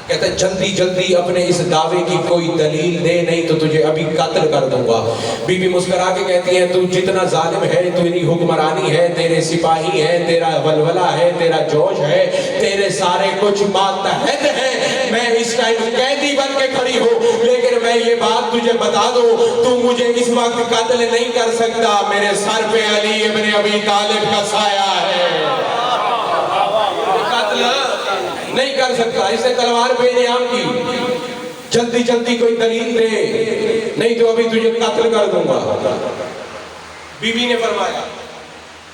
کہتا ہے جلدی جلدی اپنے اس دعوے کی کوئی دلیل دے, نہیں تو تجھے ابھی قتل کر دوں گا. بی بی مسکرا کے کہتی ہے تو جتنا ظالم ہے, تیری حکمرانی ہے, تیرے سپاہی ہے, تیرا ولولہ ہے, تیرا جوش ہے, تیرے سارے کچھ ماتحت ہیں, میں اس ٹائم قیدی بن کے کھڑی ہوں, لیکن میں یہ بات تجھے بتا دوں تو مجھے اس وقت قتل نہیں کر سکتا, میرے سر پہ علی ابن ابی طالب کا سایہ ہے, قتل نہیں کر سکتا. اس نے تلوار پہ انعام کی, جلدی جلدی کوئی دلیل دے نہیں تو ابھی تجھے قتل کر دوں گا. بی بی نے فرمایا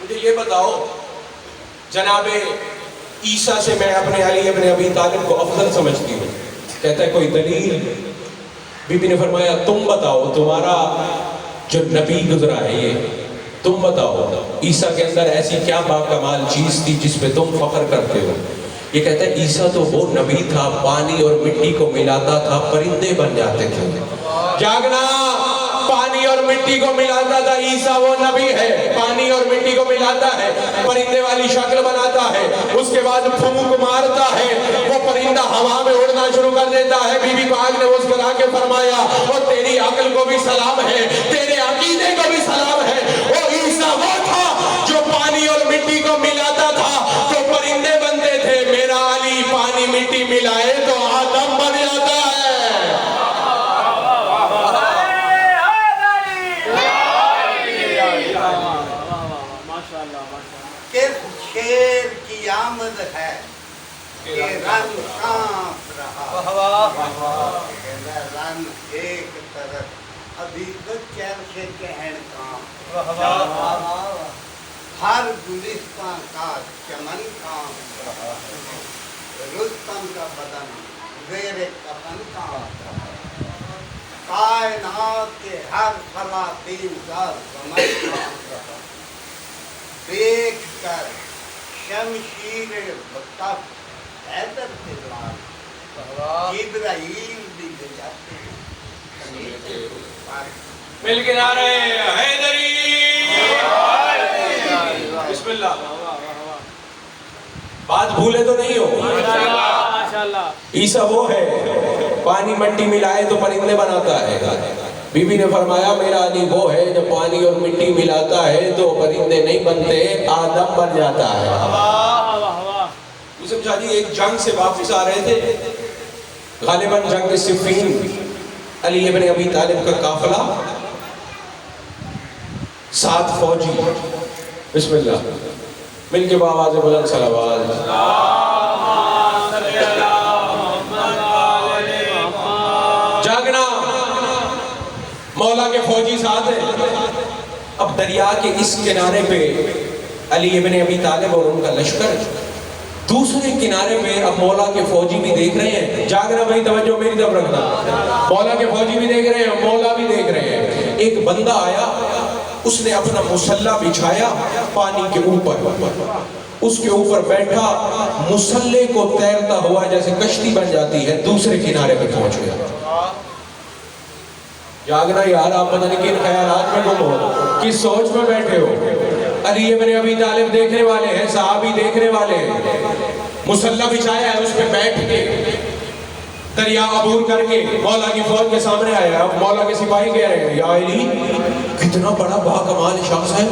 مجھے یہ بتاؤ جناب عیسیٰ سے میں اپنے علی ابن ابی طالب کو افضل سمجھتی ہوں. کہتا ہے کوئی دلیل. بی بی نے فرمایا تم بتاؤ, تمہارا جو نبی گزرا ہے یہ تم بتاؤ عیسیٰ کے اندر ایسی کیا باکمال چیز تھی جس پہ تم فخر کرتے ہو. یہ کہتا ہے عیسیٰ تو وہ نبی تھا پانی اور مٹی کو ملاتا تھا, پرندے بن جاتے تھے. جاگنا, پانی اور مٹی کو ملاتا تھا. عیسیٰ وہ نبی ہے, پانی اور مٹی کو ملاتا ہے, پرندے والی شکل بناتا ہے, اس کے بعد پھونک مارتا ہے, وہ پرندہ ہوا میں اڑنا شروع کر دیتا ہے. بی بی پاک نے اس کو لا کے فرمایا اور تیری عقل کو بھی سلام ہے, تیرے عقیدے کو بھی سلام ہے. وہ عیسیٰ وہ تھا جو پانی اور مٹی کو ملاتا تھا تو پرندے بنتے تھے, میرا علی پانی مٹی ملائے تو آدم بن جاتا ہے. شیر کی آمد ہے کہ رن کانپ رہا, رن ایک طرف ابھی تو چرخے کہن کانپ, ہر گلستان کا چمن کانپ رہا, رستم کا بدن زیر کفن کانپ رہا, کائنات کے ہر خلاطین کا زمن کانپ رہا. دیکھ کر شمشیر بطف حیدر تلوار, جبرائیل بھی جاتے ہیں. مل کے نعرہ حیدری, بسم اللہ. بات بھولے تو نہیں ہو, عیسیٰ وہ ہے پانی مٹی ملائے تو پرندے بناتا ہے. بی بی نے فرمایا میرا علی وہ ہے جو پانی اور مٹی ملاتا ہے تو پرندے نہیں بنتے, آدم بن جاتا ہے. یوسف شاہ جی ایک جنگ سے واپس آ رہے تھے, غالباً جنگ صفین, علی ابن ابی طالب کا قافلہ, 7 فوجی. بسم اللہ, مل کے بآواز بلند صلوات. جاگنا, مولا کے فوجی ساتھ ہیں. اب دریا کے اس کنارے پہ علی ابن ابی طالب اور ان کا لشکر, دوسرے کنارے پہ اب مولا کے فوجی بھی دیکھ رہے ہیں. جاگنا بھائی, توجہ میری طرف رکھنا. مولا کے فوجی بھی دیکھ رہے ہیں, مولا بھی دیکھ رہے ہیں. ایک بندہ آیا, اس نے اپنا مسلح بچھایا پانی کے اوپر, اس کے اوپر بیٹھا، مصلے کو تیرتا ہوا جیسے کشتی بن جاتی ہے دوسرے کنارے پہ پہنچ گیا۔ جاگنا یار، آپ پتہ نہیں کن خیالات میں گم ہو، کس سوچ میں بیٹھے ہو۔ علی ابن ابی طالب دیکھنے والے ہیں، صحابی دیکھنے والے ہیں، مصلی بچھایا ہے، اس پہ بیٹھ کے دریا عبور کر کے مولا کی فوج کے سامنے آیا۔ اب مولا کے سپاہی کہہ رہے ہیں یا علی کتنا بڑا باکمال شخص ہے،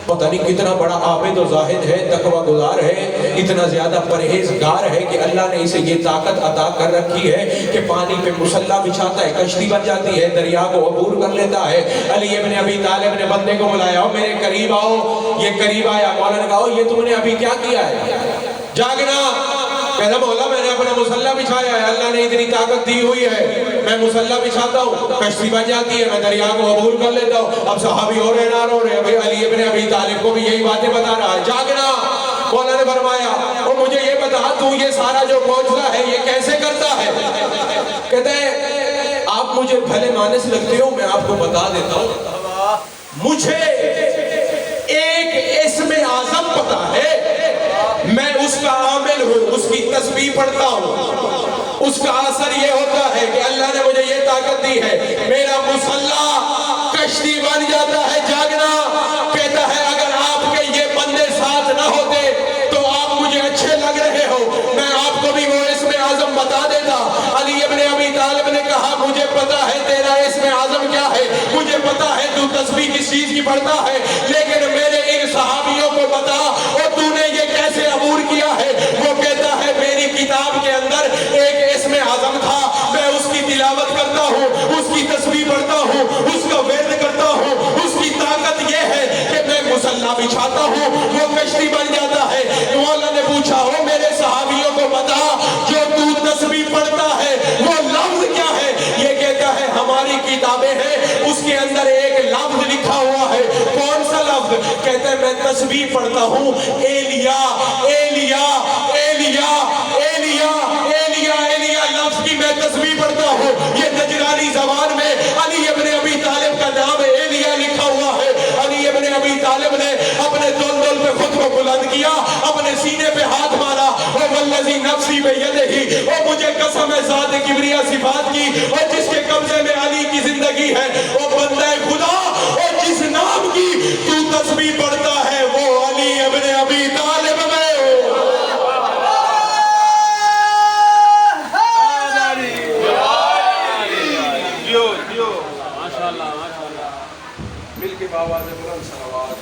پتہ نہیں کتنا بڑا عابد و زاہد ہے، تقوی گزار ہے، اتنا زیادہ پرہیزگار ہے کہ اللہ نے اسے یہ طاقت عطا کر رکھی ہے کہ پانی پہ مصلی بچھاتا ہے، کشتی بن جاتی ہے، دریا کو عبور کر لیتا ہے۔ علی ابن ابی طالب نے بندے کو بلایا، او میرے قریب آؤ۔ یہ قریب آیا، مولا نے کہا یہ تم نے ابھی کیا کیا ہے؟ جاگنا، کہتا مولا میں نے اپنا مصلی بچھایا ہے، اللہ نے اتنی طاقت دی ہوئی ہے، میں مصلی بچھاتا ہوں، کشتی بن جاتی ہے، میں دریا کو عبور کر لیتا ہوں۔ اب صحابی اور حیران ہو رہے ہیں، علی ابن ابی طالب کو بھی یہی باتیں بتا رہا ہے۔ جاگنا، مولا نے فرمایا او مجھے یہ بتا تو یہ سارا جو معجزہ ہے یہ کیسے کرتا ہے؟ کہتا ہے آپ مجھے بھلے مانس لگتے ہو، میں آپ کو بتا دیتا ہوں، مجھے ایک اسم اعظم پتا ہے، میں اس کا عامل ہوں، اس کی تسبیح پڑھتا ہوں، اس کا اثر یہ ہوتا ہے کہ اللہ نے مجھے یہ طاقت دی ہے، میرا مصلی کشتی بن جاتا ہے۔ جاگنا، کہتا ہے اگر آپ کے یہ بندے ساتھ نہ ہوتے تو آپ مجھے اچھے لگ رہے ہو، میں آپ کو بھی وہ اسم اعظم بتا دیتا۔ علی ابن ابی طالب نے کہا مجھے پتا ہے تیرا اسم اعظم کیا ہے، مجھے پتا ہے تو تسبیح کس چیز کی پڑھتا ہے، لیکن میرے ان صحابیوں کو بتا اور تو نے یہ کیسے عبور کیا ہے؟ وہ کہتا ہے میری کتاب کے اندر ایک اسم اعظم تھا، میں اس کی تلاوت کرتا ہوں، اس کی تسبیح پڑھتا ہوں، اس کا ورد کرتا ہوں، اس کی طاقت یہ ہے کہ میں مصلی بچھاتا ہوں، وہ کشتی بن جاتا ہے۔ مولا نے پوچھا ہو میرے صحابیوں کو بتا جو تو تسبیح پڑھتا ہے وہ لفظ کیا ہے؟ یہ کہتا ہے ہماری کتابیں ہیں، اس کے اندر ایک لفظ لکھا ہوا ہے۔ کون سا لفظ؟ کہتا ہے میں تسبیح پڑھتا ہوں ایلیا ایلیا ایلیا ایلیا ایلیا ایلیا لفظ کی میں تسبیح پڑھتا ہوں۔ یہ نجرانی زبان میں علی ابن ابی طالب کا نام ایلیا لکھا ہوا ہے۔ علی ابن ابی طالب نے اپنے دندل پہ خود کو بلند کیا، اپنے سینے پہ ہاتھ مارا، اور والذی نفسی بیدہ، اور مجھے قسم ہے ذات کبریا صفات کی اور جس کے قبضے میں علی کی زندگی ہے، وہ بندہ خدا اور جس نام کی تو تسبیح پڑھتا ہے وہ علی ابن ابی طالب میں مل کے بابا سے بلند صلوات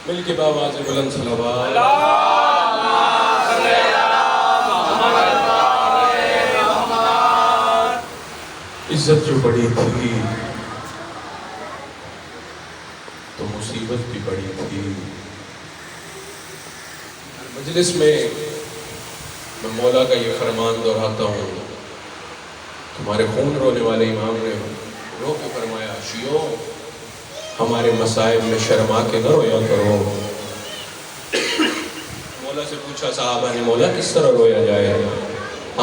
مل کے بابا سے بلند صلوات۔ عزت جو بڑی تھی تو مصیبت بھی بڑی تھی۔ مجلس میں مولا کا یہ فرمان دہراتا ہوں، تمہارے خون رونے والے امام نے رو کے فرمایا شیعو ہمارے مصائب میں شرما کے نہ رویا کرو۔ مولا سے پوچھا صحابہ نے مولا کس طرح رویا جائے؟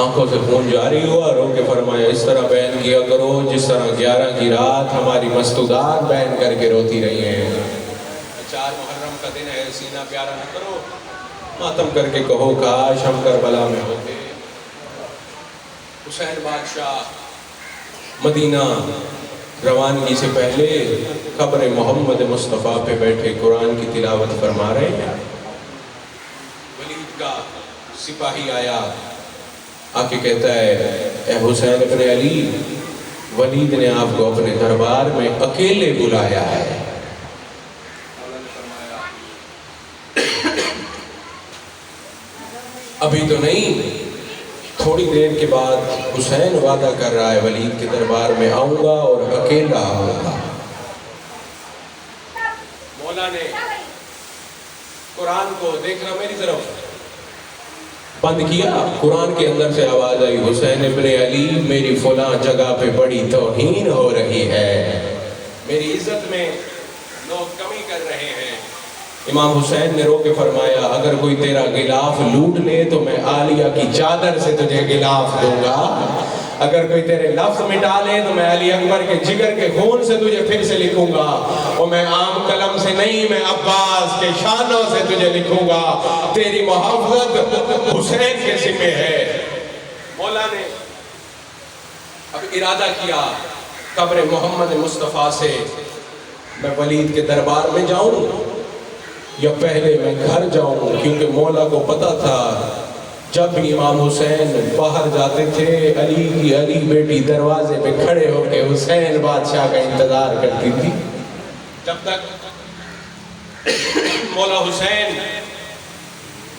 آنکھوں سے خون جاری ہوا، رو کے فرمایا اس طرح بیان کیا کرو جس طرح 11 کی رات ہماری مستودات بیان کر کے روتی رہی ہیں۔ 4 محرم کا دن ہے، سینہ پیارا نہ کرو، ماتم کر کے کہو کاش ہم کربلا میں ہوتے۔ حسین بادشاہ مدینہ روانگی سے پہلے قبر محمد مصطفیٰ پہ بیٹھے قرآن کی تلاوت فرما رہے ہیں۔ ولید کا سپاہی آیا، آکے کہتا ہے اے حسین ابن علی، ولید نے آپ کو اپنے دربار میں اکیلے بلایا ہے۔ ابھی تو نہیں، تھوڑی دیر کے بعد حسین وعدہ کر رہا ہے ولید کے دربار میں آؤں گا اور اکیلا آؤں گا۔ مولا نے قرآن کو دیکھنا میری طرف بند کیا، قرآن کے اندر سے آواز آئی حسین ابن علی میری فلاں جگہ پہ بڑی توہین ہو رہی ہے، میری عزت میں لوگ کمی کر رہے ہیں۔ امام حسین نے رو کے فرمایا اگر کوئی تیرا غلاف لوٹ لے تو میں عالیہ کی چادر سے تجھے غلاف دوں گا۔ اگر کوئی تیرے لفظ مٹا لے تو میں علی اکبر کے جگر کے خون سے تجھے پھر سے لکھوں گا، اور میں عام قلم سے نہیں، میں عباس کے شانوں سے تجھے لکھوں گا، تیری محافظت حسین کے ذمہ ہے۔ مولا نے اب ارادہ کیا قبر محمد مصطفیٰ سے میں ولید کے دربار میں جاؤں یا پہلے میں گھر جاؤں، کیونکہ مولا کو پتا تھا جب امام حسین باہر جاتے تھے علی کی علی بیٹی دروازے پہ کھڑے ہو کے حسین بادشاہ کا انتظار کرتی تھی۔ جب تک مولا حسین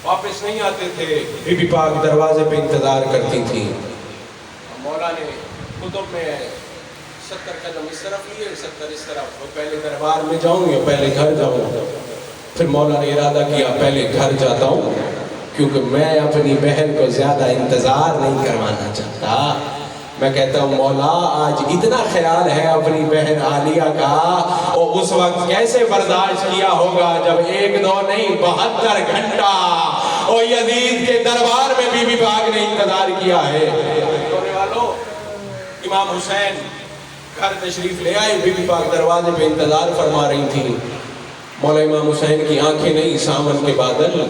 واپس نہیں آتے تھے بی بی پاک دروازے پہ انتظار کرتی تھی۔ مولا نے کتب میں 70 قدم اس طرف لیے 70 اس طرف، وہ پہلے دربار میں جاؤں یا پہلے گھر جاؤں؟ پھر مولا نے ارادہ کیا پہلے گھر جاتا ہوں، کیونکہ میں اپنی بہن کو زیادہ انتظار نہیں کروانا چاہتا۔ میں کہتا ہوں مولا آج اتنا خیال ہے اپنی بہن عالیہ کا، اور اس وقت کیسے برداشت کیا ہوگا جب 1 2 نہیں 72 گھنٹہ اور یزید کے دربار میں بی بی پاک نے انتظار کیا ہے۔ ہونے والوں امام حسین گھر تشریف لے آئے، بی بی پاک دروازے پہ انتظار فرما رہی تھی۔ مولا امام حسین کی آنکھیں نہیں سامن کے بادل۔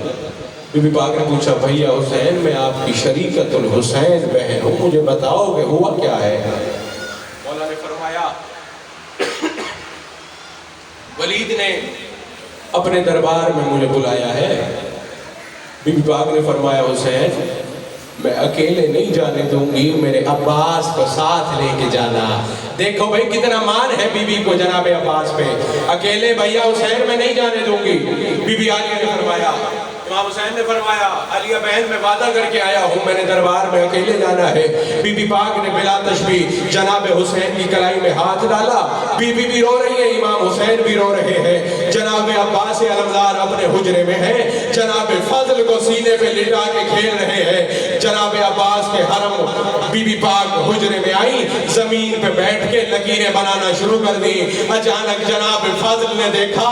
بی بی پاک نے پوچھا بھیا حسین میں آپ کی شریکت الحسین بہن ہوں، مجھے بتاؤ کہ ہوا کیا ہے؟ مولا نے فرمایا ولید نے اپنے دربار میں مجھے بلایا ہے۔ بی بی پاک نے فرمایا حسین میں اکیلے نہیں جانے دوں گی، میرے عباس کو ساتھ لے کے جانا۔ دیکھو بھئی کتنا مان ہے بی بی کو جناب عباس پہ، اکیلے بھیا حسین میں نہیں جانے دوں گی۔ بی بی عالیہ نے فرمایا، امام حسین نے فرمایا علیہ بہن میں وعدہ کر کے آیا ہوں، میں نے دربار میں اکیلے جانا ہے۔ بی بی پاک نے بلا تشبیہ جناب حسین کی کلائی میں ہاتھ ڈالا، بی بی بھی رو رہی ہے، امام حسین بھی رو رہے ہیں۔ جناب عباس علمدار اپنے حجرے میں ہیں، جناب فضل کو سینے پہ لٹا کے کھیل رہے ہیں۔ جناب عباس کے حرم بی بی پاک حجرے میں آئی، زمین پہ بیٹھ کے لکیریں بنانا شروع کر دی۔ اچانک جناب فضل نے دیکھا،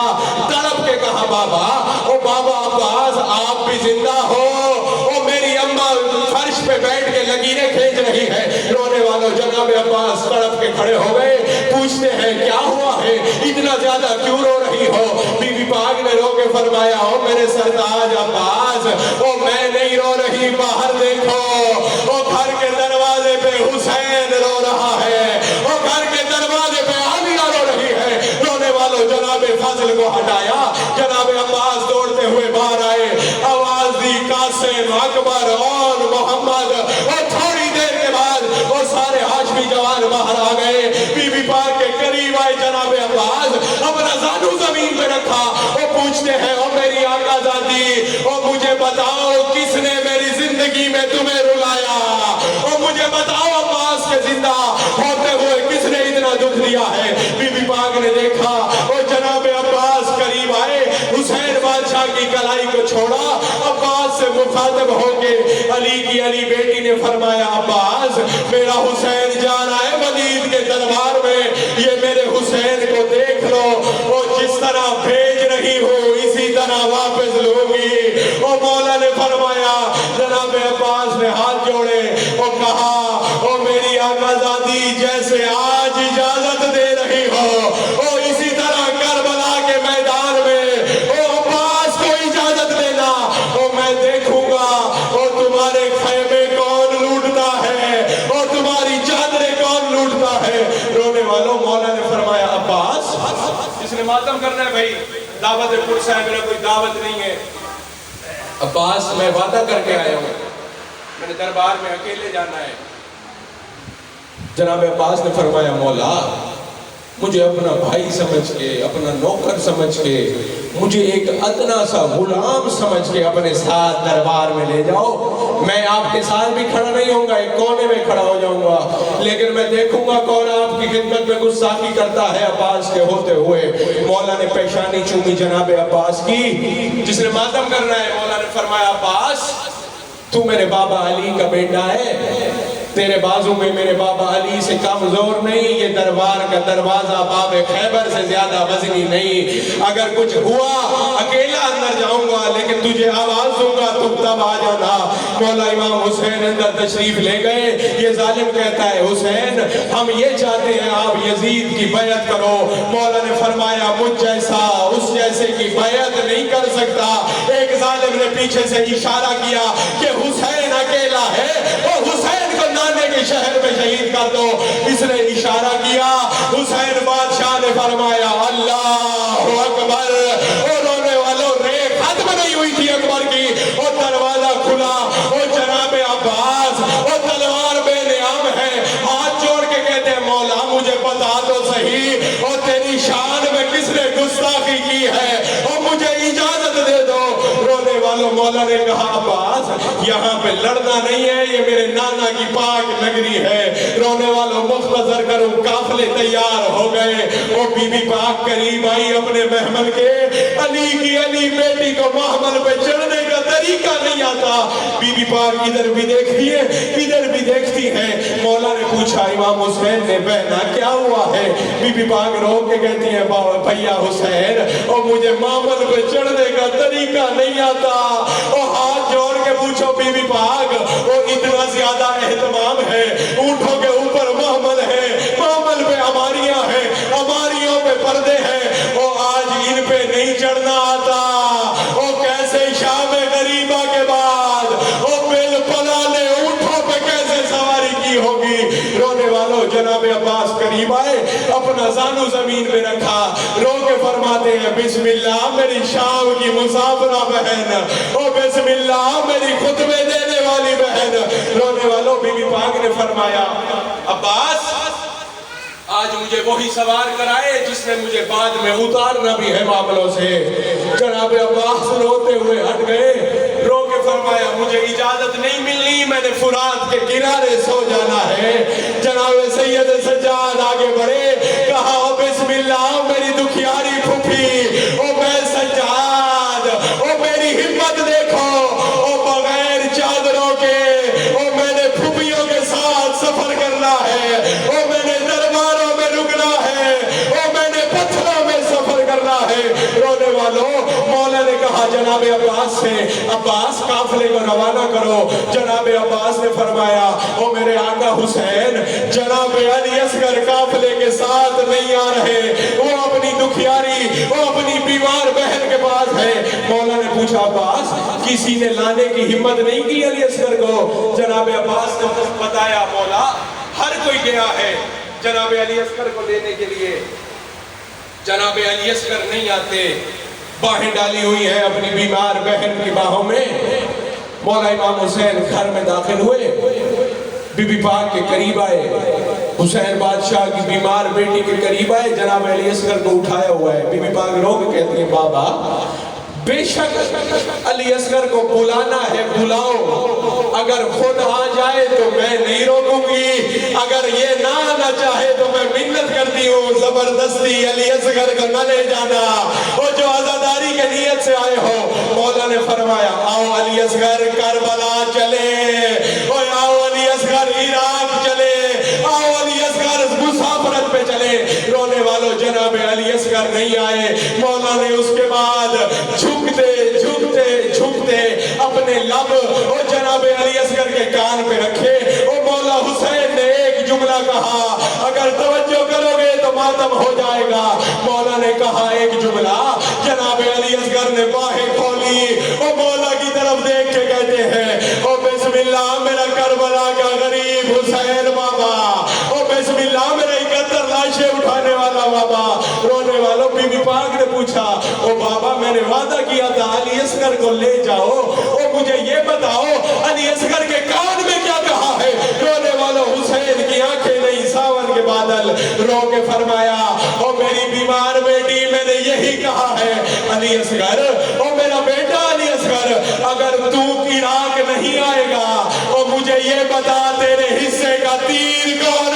تڑپ کے کہا بابا، او بابا عباس آپ بھی زندہ ہو؟ او میری اماں فرش پہ بیٹھ کے لکیریں کھینچ رہی ہے۔ رونے والوں جناب عباس تڑپ کے کھڑے ہو گئے، پوچھتے ہیں کیا ہوا ہے، اتنا زیادہ کیوں رو رہی ہو؟ بی بی پاک نے رو کے فرمایا او میرے سرتاج عباس، او میں نہیں رو رہی، باہر دیکھو، او گھر کے دروازے پہ حسین رو رہا ہے، او گھر کے دروازے پہ عالیہ رو رہی ہے۔ رونے والوں جناب فضل کو ہٹایا، جناب عباس دوڑتے ہوئے باہر آئے، آواز دی قاسم اکبر اور محمد، اور تھوڑی دیر کے بعد وہ سارے ہاشمی جوان باہر آ گئے۔ بی بی پاک کے قریب آئے جناب عباس، اپنا زانو زمین پہ رکھا، وہ پوچھتے ہیں او میری آقا زادی، او مجھے بتاؤ کس نے میری زندگی میں تمہیں رلایا، او مجھے بتاؤ عباس کے زندہ ہوتے ہوئے کس نے اتنا دکھ دیا ہے؟ بی بی پاک نے دیکھا، اور جناب عباس قریب آئے، حسین بادشاہ کی کلائی کو چھوڑا، عباس سے مخاطب ہو کے علی کی علی بیٹی نے فرمایا عباس میرا حسین جانا ہے ولید کے دربار میں، یہ میرے حسین کو دیکھ لو، اور جس طرح بھیج رہی ہو اسی طرح واپس لوں گی۔ اور مولا نے فرمایا، جناب عباس نے ہاتھ جوڑے اور کہا او میری آقا زادی جیسے آج اجازت دے رہی ہو، اور اسی طرح کربلا کے میدان میں او عباس کو اجازت دینا، اور میں دیکھوں گا اور تمہارے خیمے کون لوٹتا ہے اور تمہاری چادریں کون لوٹتا ہے۔ رونے والوں مولا نے فرمایا عباس جس نے ماتم کرنا ہے بھائی، دعوت پرسہ ہے، میرا کوئی دعوت نہیں ہے۔ عباس میں وعدہ کر کے آیا ہوں، میں نے دربار میں اکیلے جانا ہے۔ جناب عباس نے فرمایا مولا مجھے اپنا بھائی سمجھ کے، اپنا نوکر سمجھ کے، مجھے ایک ادنا سا غلام سمجھ کے اپنے ساتھ دربار میں لے جاؤ، میں آپ کے ساتھ بھی کھڑا نہیں ہوں گا، ایک کونے میں کھڑا ہو جاؤں گا، لیکن میں دیکھوں گا کون آپ کی خدمت میں گستاخی کرتا ہے۔ عباس کے ہوتے ہوئے مولا نے پیشانی چومی جناب عباس کی، جس نے ماتم کرنا ہے۔ مولا نے فرمایا عباس تو میرے بابا علی کا بیٹا ہے، تیرے بازو میں میرے بابا علی سے کمزور نہیں، یہ دربار کا دروازہ باب خیبر سے زیادہ وزنی نہیں، اگر کچھ ہوا اکیلا اندر جاؤں گا لیکن تجھے آواز دوں گا تم تب آ جانا۔ مولا امام حسین اندر تشریف لے گئے. یہ ظالم کہتا ہے حسین ہم یہ چاہتے ہیں آپ یزید کی بیعت کرو. مولا نے فرمایا مجھ جیسا اس جیسے کی بیعت نہیں کر سکتا. ایک ظالم نے پیچھے سے اشارہ کیا کہ حسین اکیلا ہے اور حسین کو نانے کے شہر میں شہید کر دو. اس نے اشارہ کیا. حسین بادشاہ نے فرمایا اللہ اکبر. اور رونے والوں ریخ ختم نہیں ہوئی تھی اکبر کی اور دروازہ کھلا اور جناب عباس اور تلوار بے نیام ہے ہاتھ جوڑ کے کہتے ہیں مولا مجھے بتا تو صحیح اور تیری شان میں کس نے گستاخی کی ہے اور مجھے اجازت دے دو. رونے والوں مولا نے کہا عباس یہاں پہ لڑنا نہیں ہے یہ میرے نانا کی پاک نگری ہے. رونے والوں مختصر کرو قافلے تیار ہو گئے. وہ بی بی پاک قریب آئی اپنے محمل کے. علی کی علی بیٹی کو محمل پہ چڑھنے کا طریقہ نہیں آتا. بی بی پاک ادھر بھی دیکھتی ہے ادھر بھی دیکھتی ہے. مولا نے پوچھا امام حسین نے بہنا کیا ہوا ہے؟ بی بی پاک رو کے کہتی ہے بھیا حسین اور مجھے محمل پہ چڑھنے کا طریقہ نہیں آتا. اور ہاتھ جوڑ کے پوچھو بی بی پاک وہ اتنا زیادہ اہتمام ہے اونٹوں کے اوپر محمل ہے محمل پہ ہماریاں ہیں ہماریوں پہ پردے ہیں وہ آج ان پہ نہیں چڑھنا آتا. وہ کیسے شام غریبہ کے بعد وہ بل پلانے اونٹوں پہ کیسے سواری کی ہوگی. رونے والوں جناب عباس قریب آئے اپنا زانو زمین پہ رکھا رو کے فرماتے ہیں بسم اللہ میری شام کی مسافرہ بہن او بسم اللہ میری خطبے دینے والی بہن. رونے والوں بی بی پاک نے فرمایا عباس آج مجھے وہی سوار کرائے جس نے مجھے بعد میں اتارنا بھی ہے معاملوں سے. جناب عباس روتے ہوئے ہٹ گئے. رو کے فرمایا مجھے اجازت نہیں ملنی میں نے فرات کے کنارے سو جانا ہے. جناب سید سجاد آگے بڑھے کہا بسم اللہ میری دکھیاری پھوپھی او میں سجاد او میری ہمت دیکھو او بغیر چادروں کے او میں نے پھوپھیوں کے ساتھ سفر کرنا ہے او میں نے درباروں میں رکنا ہے او میں نے پتھروں میں سفر کرنا ہے. رونے والوں مولا نے کہا جناب عباس سے عباس قافلے کو روانہ کرو. جناب عباس نے فرمایا او میرے آقا حسین جناب علی اصغر قافلے کے ساتھ نہیں آ رہے وہ اپنی دکھیاری وہ اپنی بیمار بہن کے پاس ہے. مولا نے پوچھا عباس کسی نے لانے کی ہمت نہیں کی علی اصغر کو؟ جناب عباس نے بتایا مولا ہر کوئی گیا ہے جناب علی اصغر کو لینے کے لیے. جناب علی اصغر نہیں آتے باہیں ڈالی ہوئی ہیں اپنی بیمار بہن کی باہوں میں. مولا امام حسین گھر میں داخل ہوئے بی بی پاک کے قریب آئے حسین بادشاہ کی بیمار بیٹی کے قریب آئے. جناب علی اصغر کو اٹھایا ہوا ہے. بی بی پاک رو کے کہتی ہیں بابا بے شک علی اصغر کو بلانا ہے بلاؤ اگر خود آ جائے تو میں نہیں روکوں گی اگر یہ نہ چاہے تو میں منت کرتی ہوں زبردستی علی اصغر کو نہ لے جانا وہ جو عزاداری کے نیت سے آئے ہو. مولا نے فرمایا آؤ علی اصغر کربلا چلے آؤ علی اصغر عراق چلے آؤ علی اصغر مسافرت پہ چلے. رونے والوں جناب علی اصغر نہیں آئے. مولا نے اس کے بعد جھکتے جھکتے جھکتے اپنے لب اور جناب علی اصغر کے کان پہ رکھے اور مولا حسین نے ایک جملہ کہا اگر توجہ کرو گے تو ماتم ہو جائے گا. مولا نے کہا ایک جملہ جناب علی اصغر نے باہیں کھولی اور مولا کی طرف دیکھ کے کہتے ہیں او بسم اللہ میرا کربلا کا غریب حسین بابا او بسم اللہ میرا 71 لاشیں اٹھانے والا بابا. رونے والوں بی بی پاک نے پوچھا او بابا میں نے وعدہ کیا تھا علی اصغر کو لے جاؤ او مجھے یہ بتاؤ علی اصغر کے کان میں کیا کہا ہے؟ رونے والوں حسین کی آنکھیں نہیں ساون کے بادل رو کے فرمایا او میری بیمار بیٹی میں نے یہی کہا ہے علی اصغر او میرا بیٹا علی اصغر اگر تو عراق نہیں آئے گا او مجھے یہ بتا تیرے حصے کا تیر کون